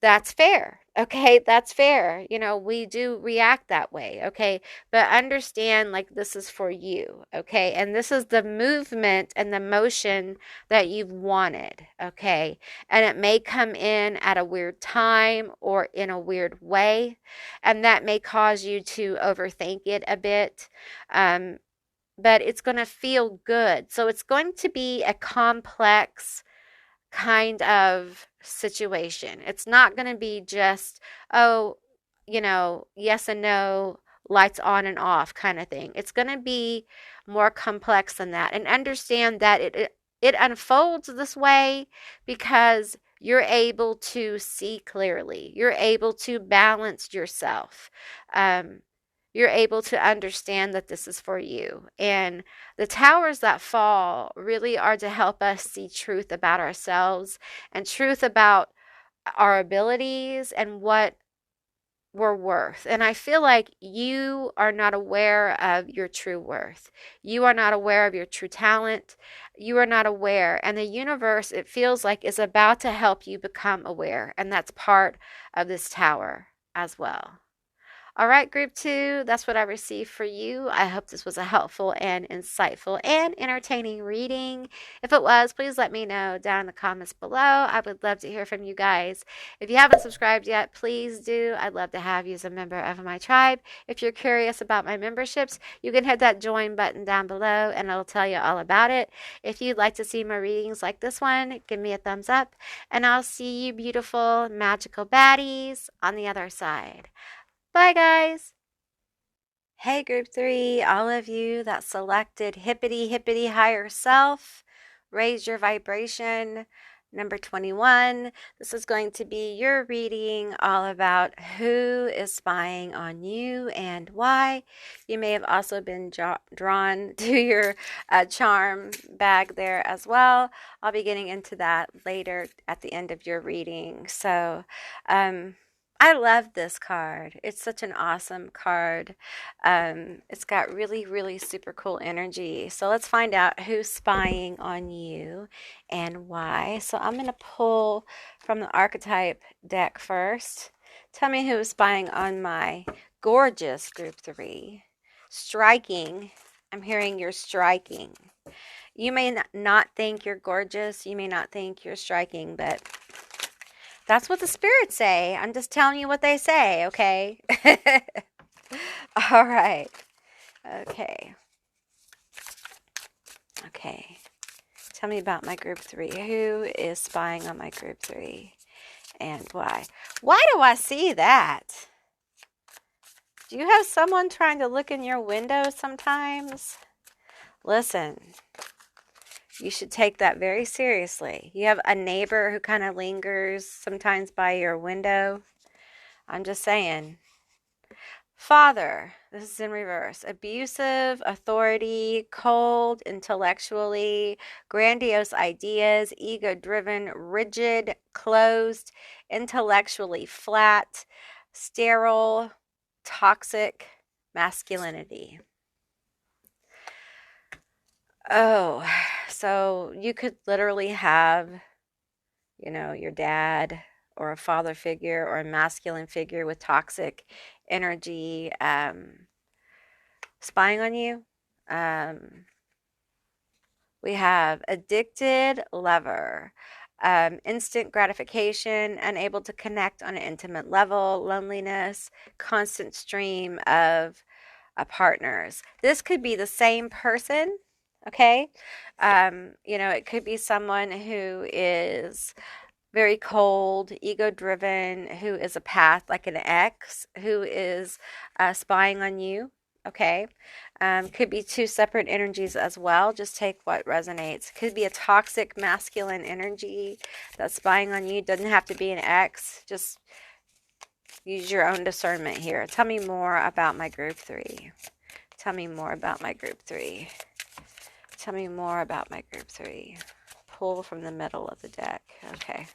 [SPEAKER 1] that's fair. Okay, that's fair. We do react that way. Okay, but understand, like, this is for you. Okay, and this is the movement and the motion that you've wanted. Okay, and it may come in at a weird time or in a weird way, and that may cause you to overthink it a bit. But it's going to feel good. So it's going to be a complex kind of situation. It's not going to be just, oh, yes and no, lights on and off kind of thing. It's going to be more complex than that. And understand that it unfolds this way because you're able to see clearly. You're able to balance yourself. Um, you're able to understand that this is for you. And the towers that fall really are to help us see truth about ourselves and truth about our abilities and what we're worth. And I feel like you are not aware of your true worth. You are not aware of your true talent. You are not aware. And the universe, it feels like, is about to help you become aware. And that's part of this tower as well. All right, group two, that's what I received for you. I hope this was a helpful and insightful and entertaining reading. If it was, please let me know down in the comments below. I would love to hear from you guys. If you haven't subscribed yet, please do. I'd love to have you as a member of my tribe. If you're curious about my memberships, you can hit that join button down below and it'll tell you all about it. If you'd like to see more readings like this one, give me a thumbs up, and I'll see you beautiful, magical baddies on the other side. Bye, guys. Hey, group three, all of you that selected Hippity Hippity Higher Self, raise your vibration. Number 21, this is going to be your reading all about who is spying on you and why. You may have also been drawn to your charm bag there as well. I'll be getting into that later at the end of your reading. So, I love this card. It's such an awesome card. It's got really, really super cool energy. So let's find out who's spying on you and why. So I'm going to pull from the archetype deck first. Tell me who is spying on my gorgeous group three. Striking. I'm hearing you're striking. You may not think you're gorgeous. You may not think you're striking, but that's what the spirits say. I'm just telling you what they say, okay? All right. Okay. Okay. Tell me about my group three. Who is spying on my group three and why? Why do I see that? Do you have someone trying to look in your window sometimes? Listen. You should take that very seriously. You have a neighbor who kind of lingers sometimes by your window. I'm just saying. Father, this is in reverse. Abusive, authority, cold, intellectually, grandiose ideas, ego-driven, rigid, closed, intellectually flat, sterile, toxic masculinity. Oh, so you could literally have, your dad or a father figure or a masculine figure with toxic energy spying on you. We have addicted lover, instant gratification, unable to connect on an intimate level, loneliness, constant stream of partners. This could be the same person Okay. It could be someone who is very cold, ego driven, who is a path, like an ex, who is spying on you. Okay. Could be two separate energies as well. Just take what resonates. Could be a toxic masculine energy that's spying on you. Doesn't have to be an ex. Just use your own discernment here. Tell me more about my group 3. Tell me more about my group 3. Tell me more about my group 3. Pull from the middle of the deck. Okay.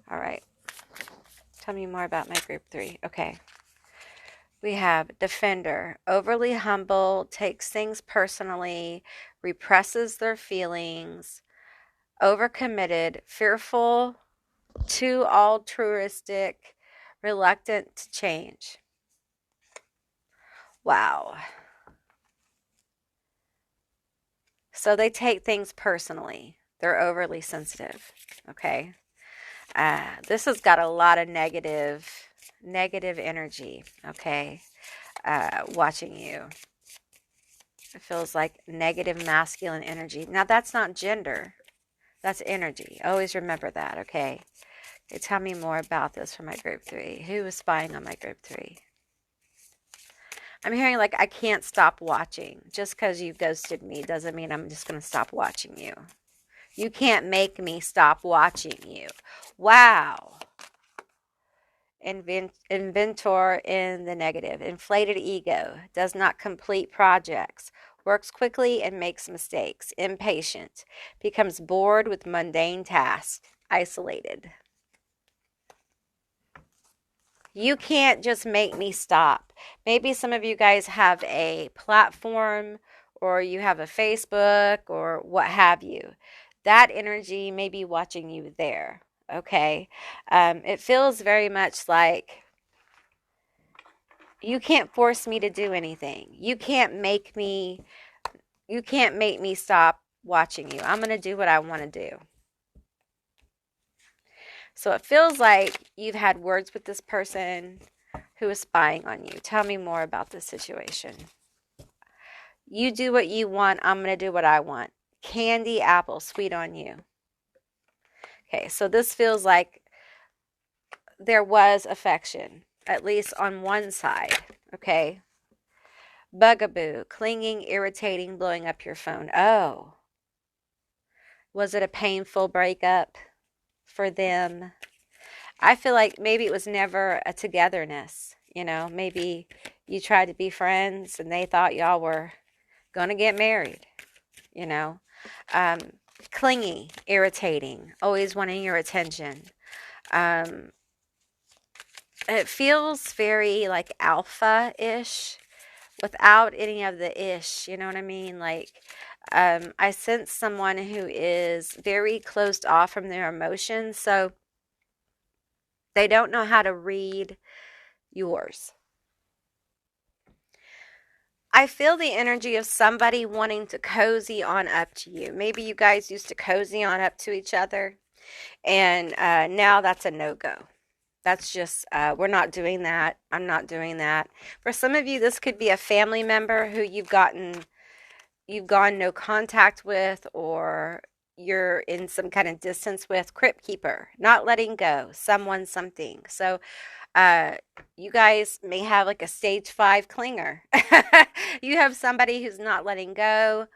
[SPEAKER 1] All right. Tell me more about my group 3. Okay. We have defender, overly humble, takes things personally, represses their feelings, overcommitted, fearful, too altruistic, reluctant to change. Wow. So they take things personally. They're overly sensitive. Okay. This has got a lot of negative energy. Okay. Watching you. It feels like negative masculine energy. Now that's not gender. That's energy. Always remember that. Okay. Okay, tell me more about this for my group 3. Who is spying on my group 3? I'm hearing like I can't stop watching. Just because you ghosted me doesn't mean I'm just going to stop watching you. You can't make me stop watching you. Wow. Inventor in the negative. Inflated ego. Does not complete projects. Works quickly and makes mistakes. Impatient. Becomes bored with mundane tasks. Isolated. You can't just make me stop. Maybe some of you guys have a platform or you have a Facebook or what have you. That energy may be watching you there. Okay. It feels very much like you can't force me to do anything. You can't make me stop watching you. I'm going to do what I want to do. So it feels like you've had words with this person who is spying on you. Tell me more about this situation. You do what you want. I'm going to do what I want. Candy apple, sweet on you. Okay, so this feels like there was affection, at least on one side. Okay. Bugaboo, clinging, irritating, blowing up your phone. Oh, was it a painful breakup for them? I feel like maybe it was never a togetherness. Maybe you tried to be friends and they thought y'all were going to get married. you know. Um, Clingy, irritating, always wanting your attention. Um, it feels very like alpha-ish without any of the ish, you know what I mean? Like, I sense someone who is very closed off from their emotions, so they don't know how to read yours. I feel the energy of somebody wanting to cozy on up to you. Maybe you guys used to cozy on up to each other, and now that's a no-go. That's just, we're not doing that. I'm not doing that. For some of you, this could be a family member who you've gone no contact with, or you're in some kind of distance with. Crypt keeper, not letting go, someone, something. So uh, you guys may have like a stage 5 clinger. You have somebody who's not letting go.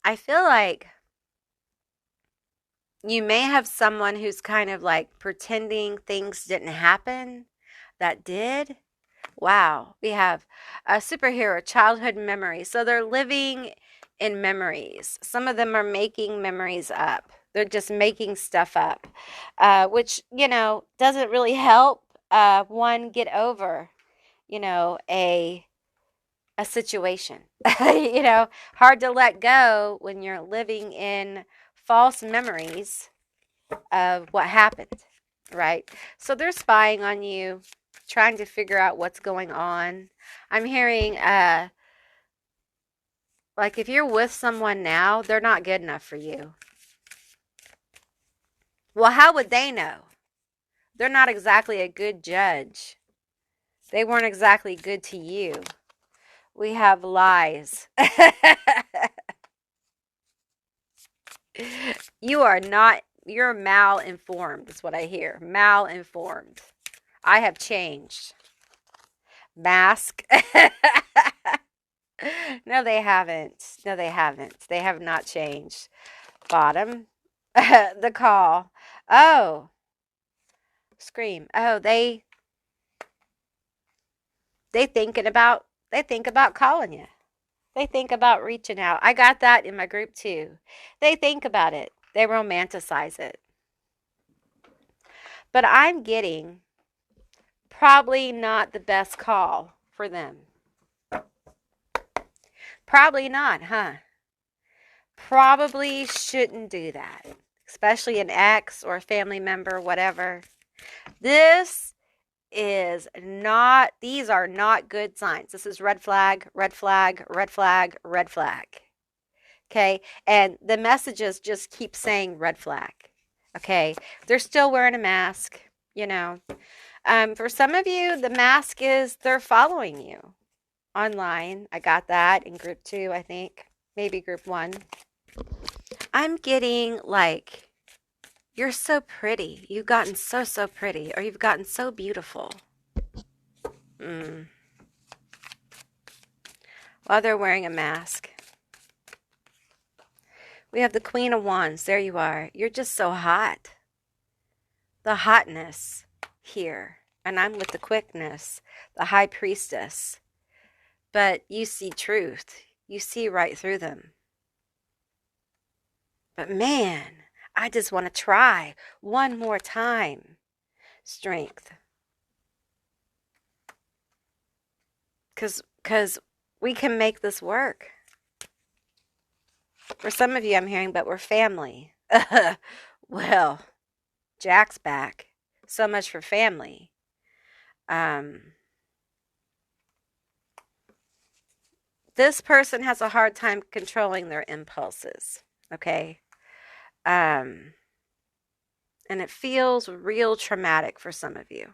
[SPEAKER 1] I feel like you may have someone who's kind of like pretending things didn't happen that did. Wow. We have a superhero, childhood memories. So they're living in memories. Some of them are making memories up. They're just making stuff up, which, doesn't really help one get over, a situation. Hard to let go when you're living in false memories of what happened, right? So they're spying on you, trying to figure out what's going on. I'm hearing, like if you're with someone now, they're not good enough for you. Well, how would they know? They're not exactly a good judge. They weren't exactly good to you. We have lies. You're mal-informed, is what I hear. Mal-informed. I have changed. Mask. No, they haven't. No, they haven't. They have not changed. Bottom. The call. Oh, scream. Oh, they think about calling you. They think about reaching out. I got that in my group too. They think about it. They romanticize it. But I'm getting probably not the best call for them. Probably not, huh? Probably shouldn't do that, especially an ex or a family member, whatever. This is not, these are not good signs. This is red flag, red flag, red flag, red flag. Okay. And the messages just keep saying red flag. Okay. They're still wearing a mask, you know. For some of you, the mask is they're following you online. I got that in group 2, I think. Maybe group 1. I'm getting like, you're so pretty. You've gotten so pretty, or you've gotten so beautiful. While they're wearing a mask. We have the Queen of Wands. There you are. You're just so hot. The hotness here. And I'm with the quickness, the High Priestess. But you see truth. You see right through them. But man, I just want to try one more time. Strength. Because we can make this work. For some of you, I'm hearing, but we're family. Well, Jack's back. So much for family. This person has a hard time controlling their impulses. Okay. And it feels real traumatic for some of you.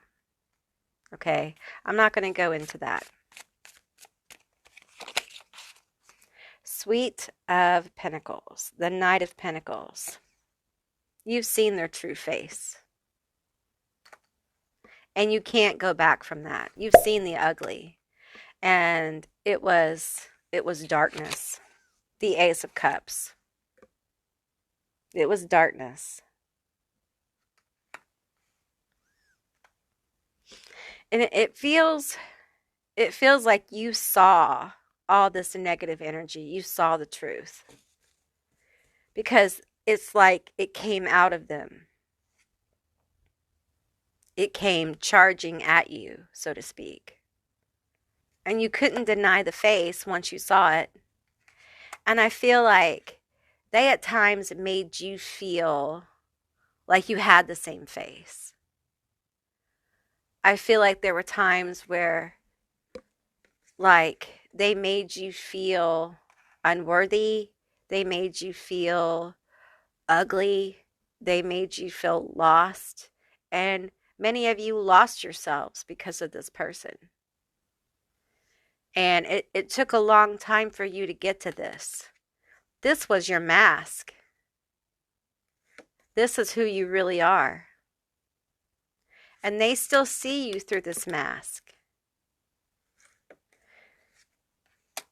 [SPEAKER 1] Okay. I'm not going to go into that. Suite of Pentacles, the Knight of Pentacles. You've seen their true face. And you can't go back from that. You've seen the ugly. And it was darkness. The Ace of Cups. It was darkness. And it feels like you saw all this negative energy. You saw the truth. Because it's like it came out of them. It came charging at you, so to speak. And you couldn't deny the face once you saw it. And I feel like they at times made you feel like you had the same face. I feel like there were times where, like, they made you feel unworthy. They made you feel ugly. They made you feel lost. And many of you lost yourselves because of this person. And it took a long time for you to get to this. This was your mask. This is who you really are. And they still see you through this mask.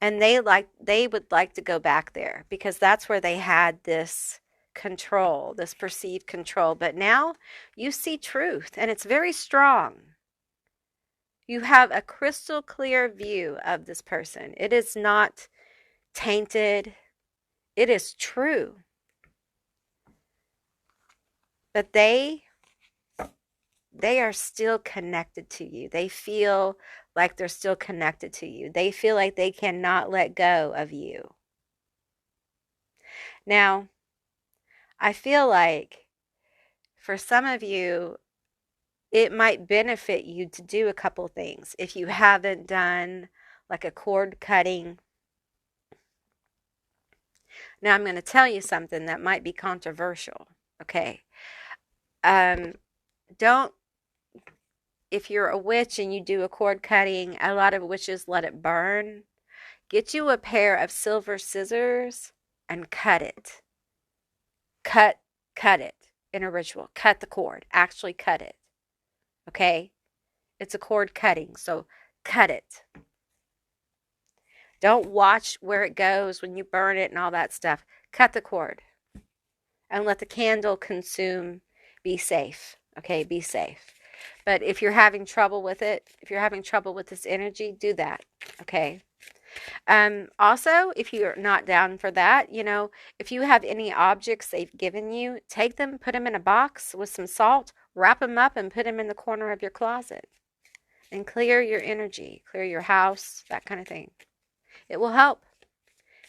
[SPEAKER 1] And they would like to go back there because that's where they had this control, this perceived control. But now you see truth, and it's very strong. You have a crystal clear view of this person. It is not tainted. It is true. But they are still connected to you. They feel like they're still connected to you. They feel like they cannot let go of you. Now, I feel like for some of you, it might benefit you to do a couple things. If you haven't done like a cord cutting. Now, I'm going to tell you something that might be controversial. Okay. If you're a witch and you do a cord cutting, a lot of witches let it burn. Get you a pair of silver scissors and cut it. Cut it in a ritual. Cut the cord. Actually cut it. Okay? It's a cord cutting, so cut it. Don't watch where it goes when you burn it and all that stuff. Cut the cord and let the candle consume. Be safe. Okay, be safe. But if you're having trouble with it, if you're having trouble with this energy, do that. Okay. Also, if you're not down for that, if you have any objects they've given you, take them, put them in a box with some salt, wrap them up, and put them in the corner of your closet. And clear your energy, clear your house, that kind of thing. It will help.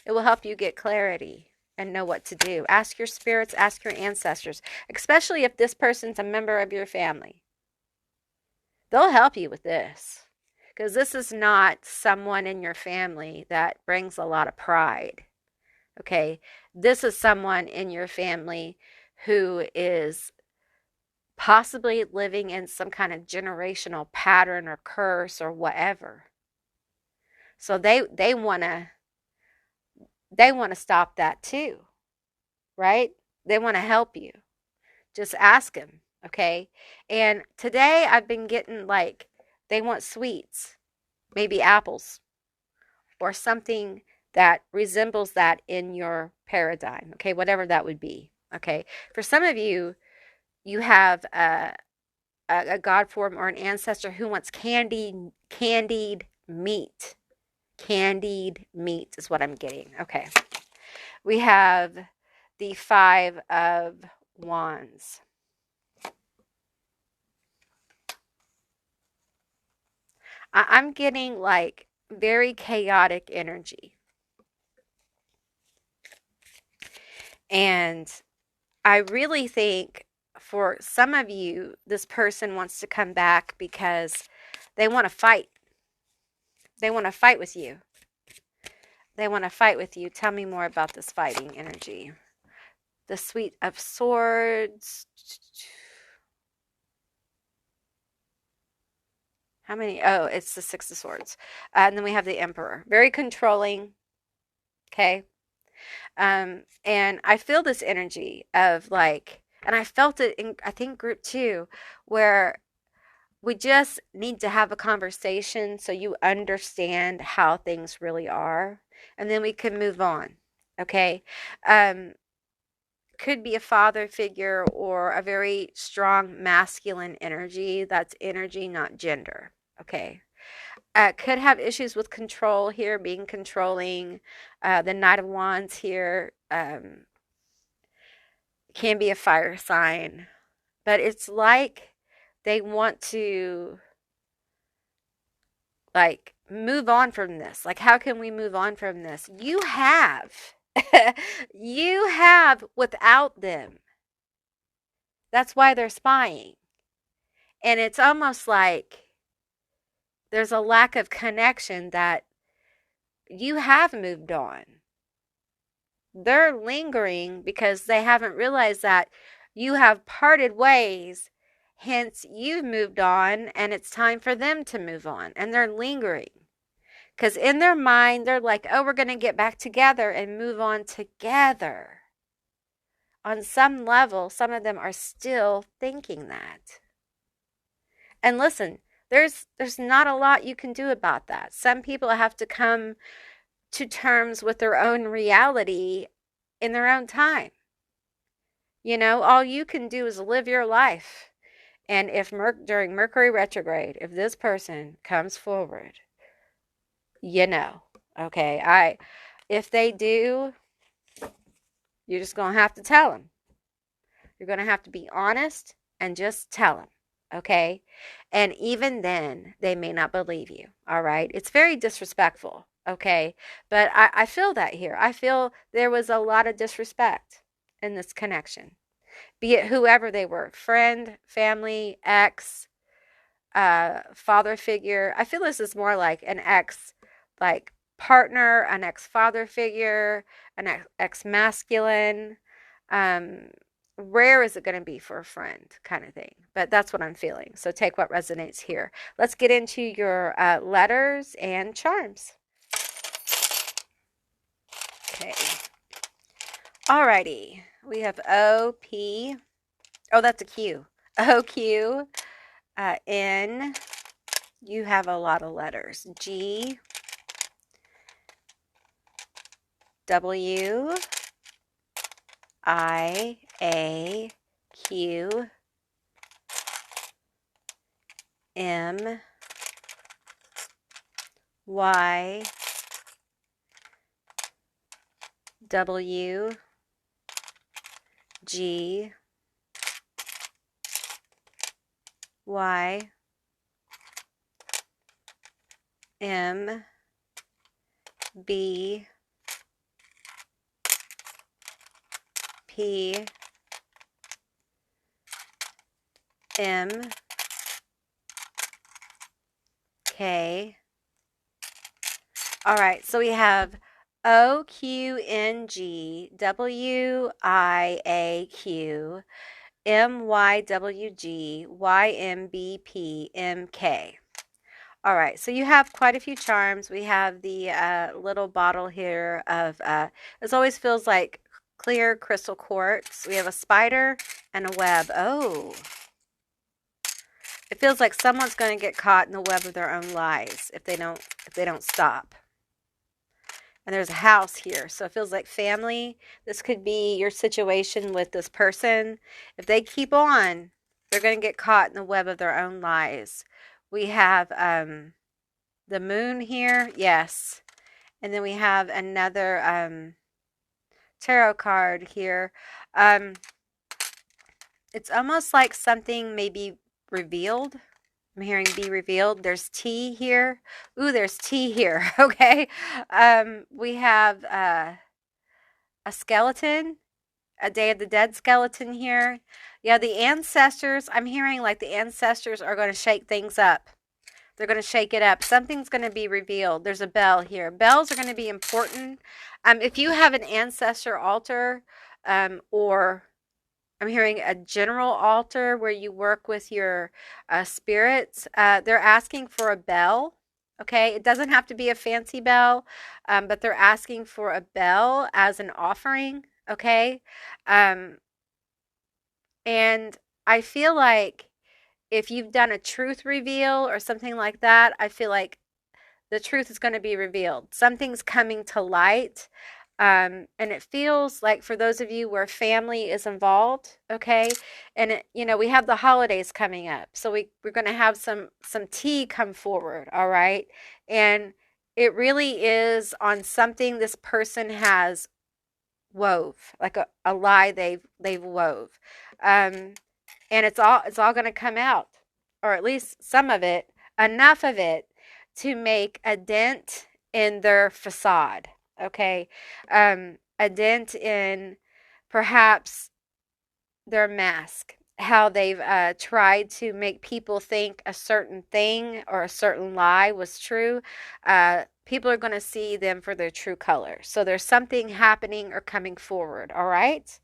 [SPEAKER 1] It will help you get clarity and know what to do. Ask your spirits, ask your ancestors, especially if this person's a member of your family. They'll help you with this, because this is not someone in your family that brings a lot of pride. Okay? This is someone in your family who is possibly living in some kind of generational pattern or curse or whatever. So they want to stop that too, right? They want to help you. Just ask them, okay? And today I've been getting they want sweets, maybe apples or something that resembles that in your paradigm, okay? Whatever that would be, okay? For some of you, you have a god form or an ancestor who wants candied meat. Candied meat is what I'm getting. Okay. We have the 5 of Wands. I'm getting very chaotic energy. And I really think for some of you, this person wants to come back because they want to fight. They want to fight with you. They want to fight with you. Tell me more about this fighting energy. The Suite of Swords. How many? Oh, it's the 6 of Swords. And then we have the Emperor. Very controlling. Okay. And I feel this energy of and I felt it in, I think, group 2, where we just need to have a conversation so you understand how things really are. And then we can move on. Okay. Could be a father figure or a very strong masculine energy. That's energy, not gender. Okay. Could have issues with control here, being controlling. The Knight of Wands here can be a fire sign. But it's like they want to move on from this. How can we move on from this? You have. You have without them. That's why they're spying. And it's almost like there's a lack of connection that you have moved on. They're lingering because they haven't realized that you have parted ways. Hence, you've moved on and it's time for them to move on. And they're lingering. Because in their mind, they're like, oh, we're going to get back together and move on together. On some level, some of them are still thinking that. And listen, there's not a lot you can do about that. Some people have to come to terms with their own reality in their own time. All you can do is live your life. And if during Mercury retrograde, if this person comes forward, okay, if they do, you're just going to have to tell them. You're going to have to be honest and just tell them, okay? And even then, they may not believe you, all right? It's very disrespectful, okay? But I feel that here. I feel there was a lot of disrespect in this connection, be it whoever they were, friend, family, ex, father figure. I feel this is more like an ex, partner, an ex-father figure, an ex-masculine. Rare is it going to be for a friend kind of thing, but that's what I'm feeling. So take what resonates here. Let's get into your letters and charms. Okay. Alrighty. We have O, P. Oh, that's a Q. O, Q. N. You have a lot of letters. G. W. I. A. Q. M. Y. W. G. Y. M. B. P. M. K. All right, so we have O, Q, N, G, W, I, A, Q, M, Y, W, G, Y, M, B, P, M, K. All right, so you have quite a few charms. We have the little bottle here of, this always feels like clear crystal quartz. We have a spider and a web. Oh, it feels like someone's going to get caught in the web of their own lies if they don't stop. And there's a house here, so it feels like family. This could be your situation with this person. If they keep on, they're going to get caught in the web of their own lies. We have the moon here, yes. And then we have another tarot card here. It's almost like something may be revealed. I'm hearing be revealed. There's tea here. Ooh, there's tea here. Okay. We have a skeleton, a Day of the Dead skeleton here. Yeah, the ancestors. I'm hearing like the ancestors are going to shake things up. They're going to shake it up. Something's going to be revealed. There's a bell here. Bells are going to be important. If you have an ancestor altar, or I'm hearing a general altar where you work with your spirits, they're asking for a bell. Okay, it doesn't have to be a fancy bell, but they're asking for a bell as an offering. Okay, um, and I feel like if you've done a truth reveal or something like that, I feel like the truth is going to be revealed. Something's coming to light. And it feels like for those of you where family is involved, okay, and we have the holidays coming up, so we're going to have some tea come forward, all right, and it really is on something this person has wove, like a lie they've wove, and it's all going to come out, or at least some of it, enough of it to make a dent in their facade. Okay, a dent in perhaps their mask, how they've tried to make people think a certain thing or a certain lie was true. People are going to see them for their true color. So there's something happening or coming forward. All right.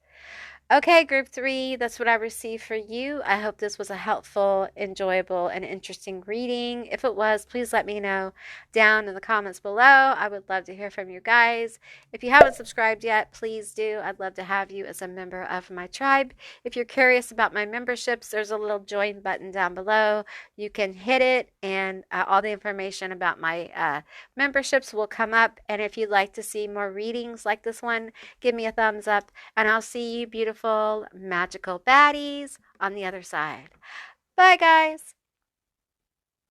[SPEAKER 1] Okay, group 3, that's what I received for you. I hope this was a helpful, enjoyable, and interesting reading. If it was, please let me know down in the comments below. I would love to hear from you guys. If you haven't subscribed yet, please do. I'd love to have you as a member of my tribe. If you're curious about my memberships, there's a little join button down below. You can hit it, and all the information about my memberships will come up. And if you'd like to see more readings like this one, give me a thumbs up. And I'll see you beautiful, magical baddies on the other side. Bye, guys.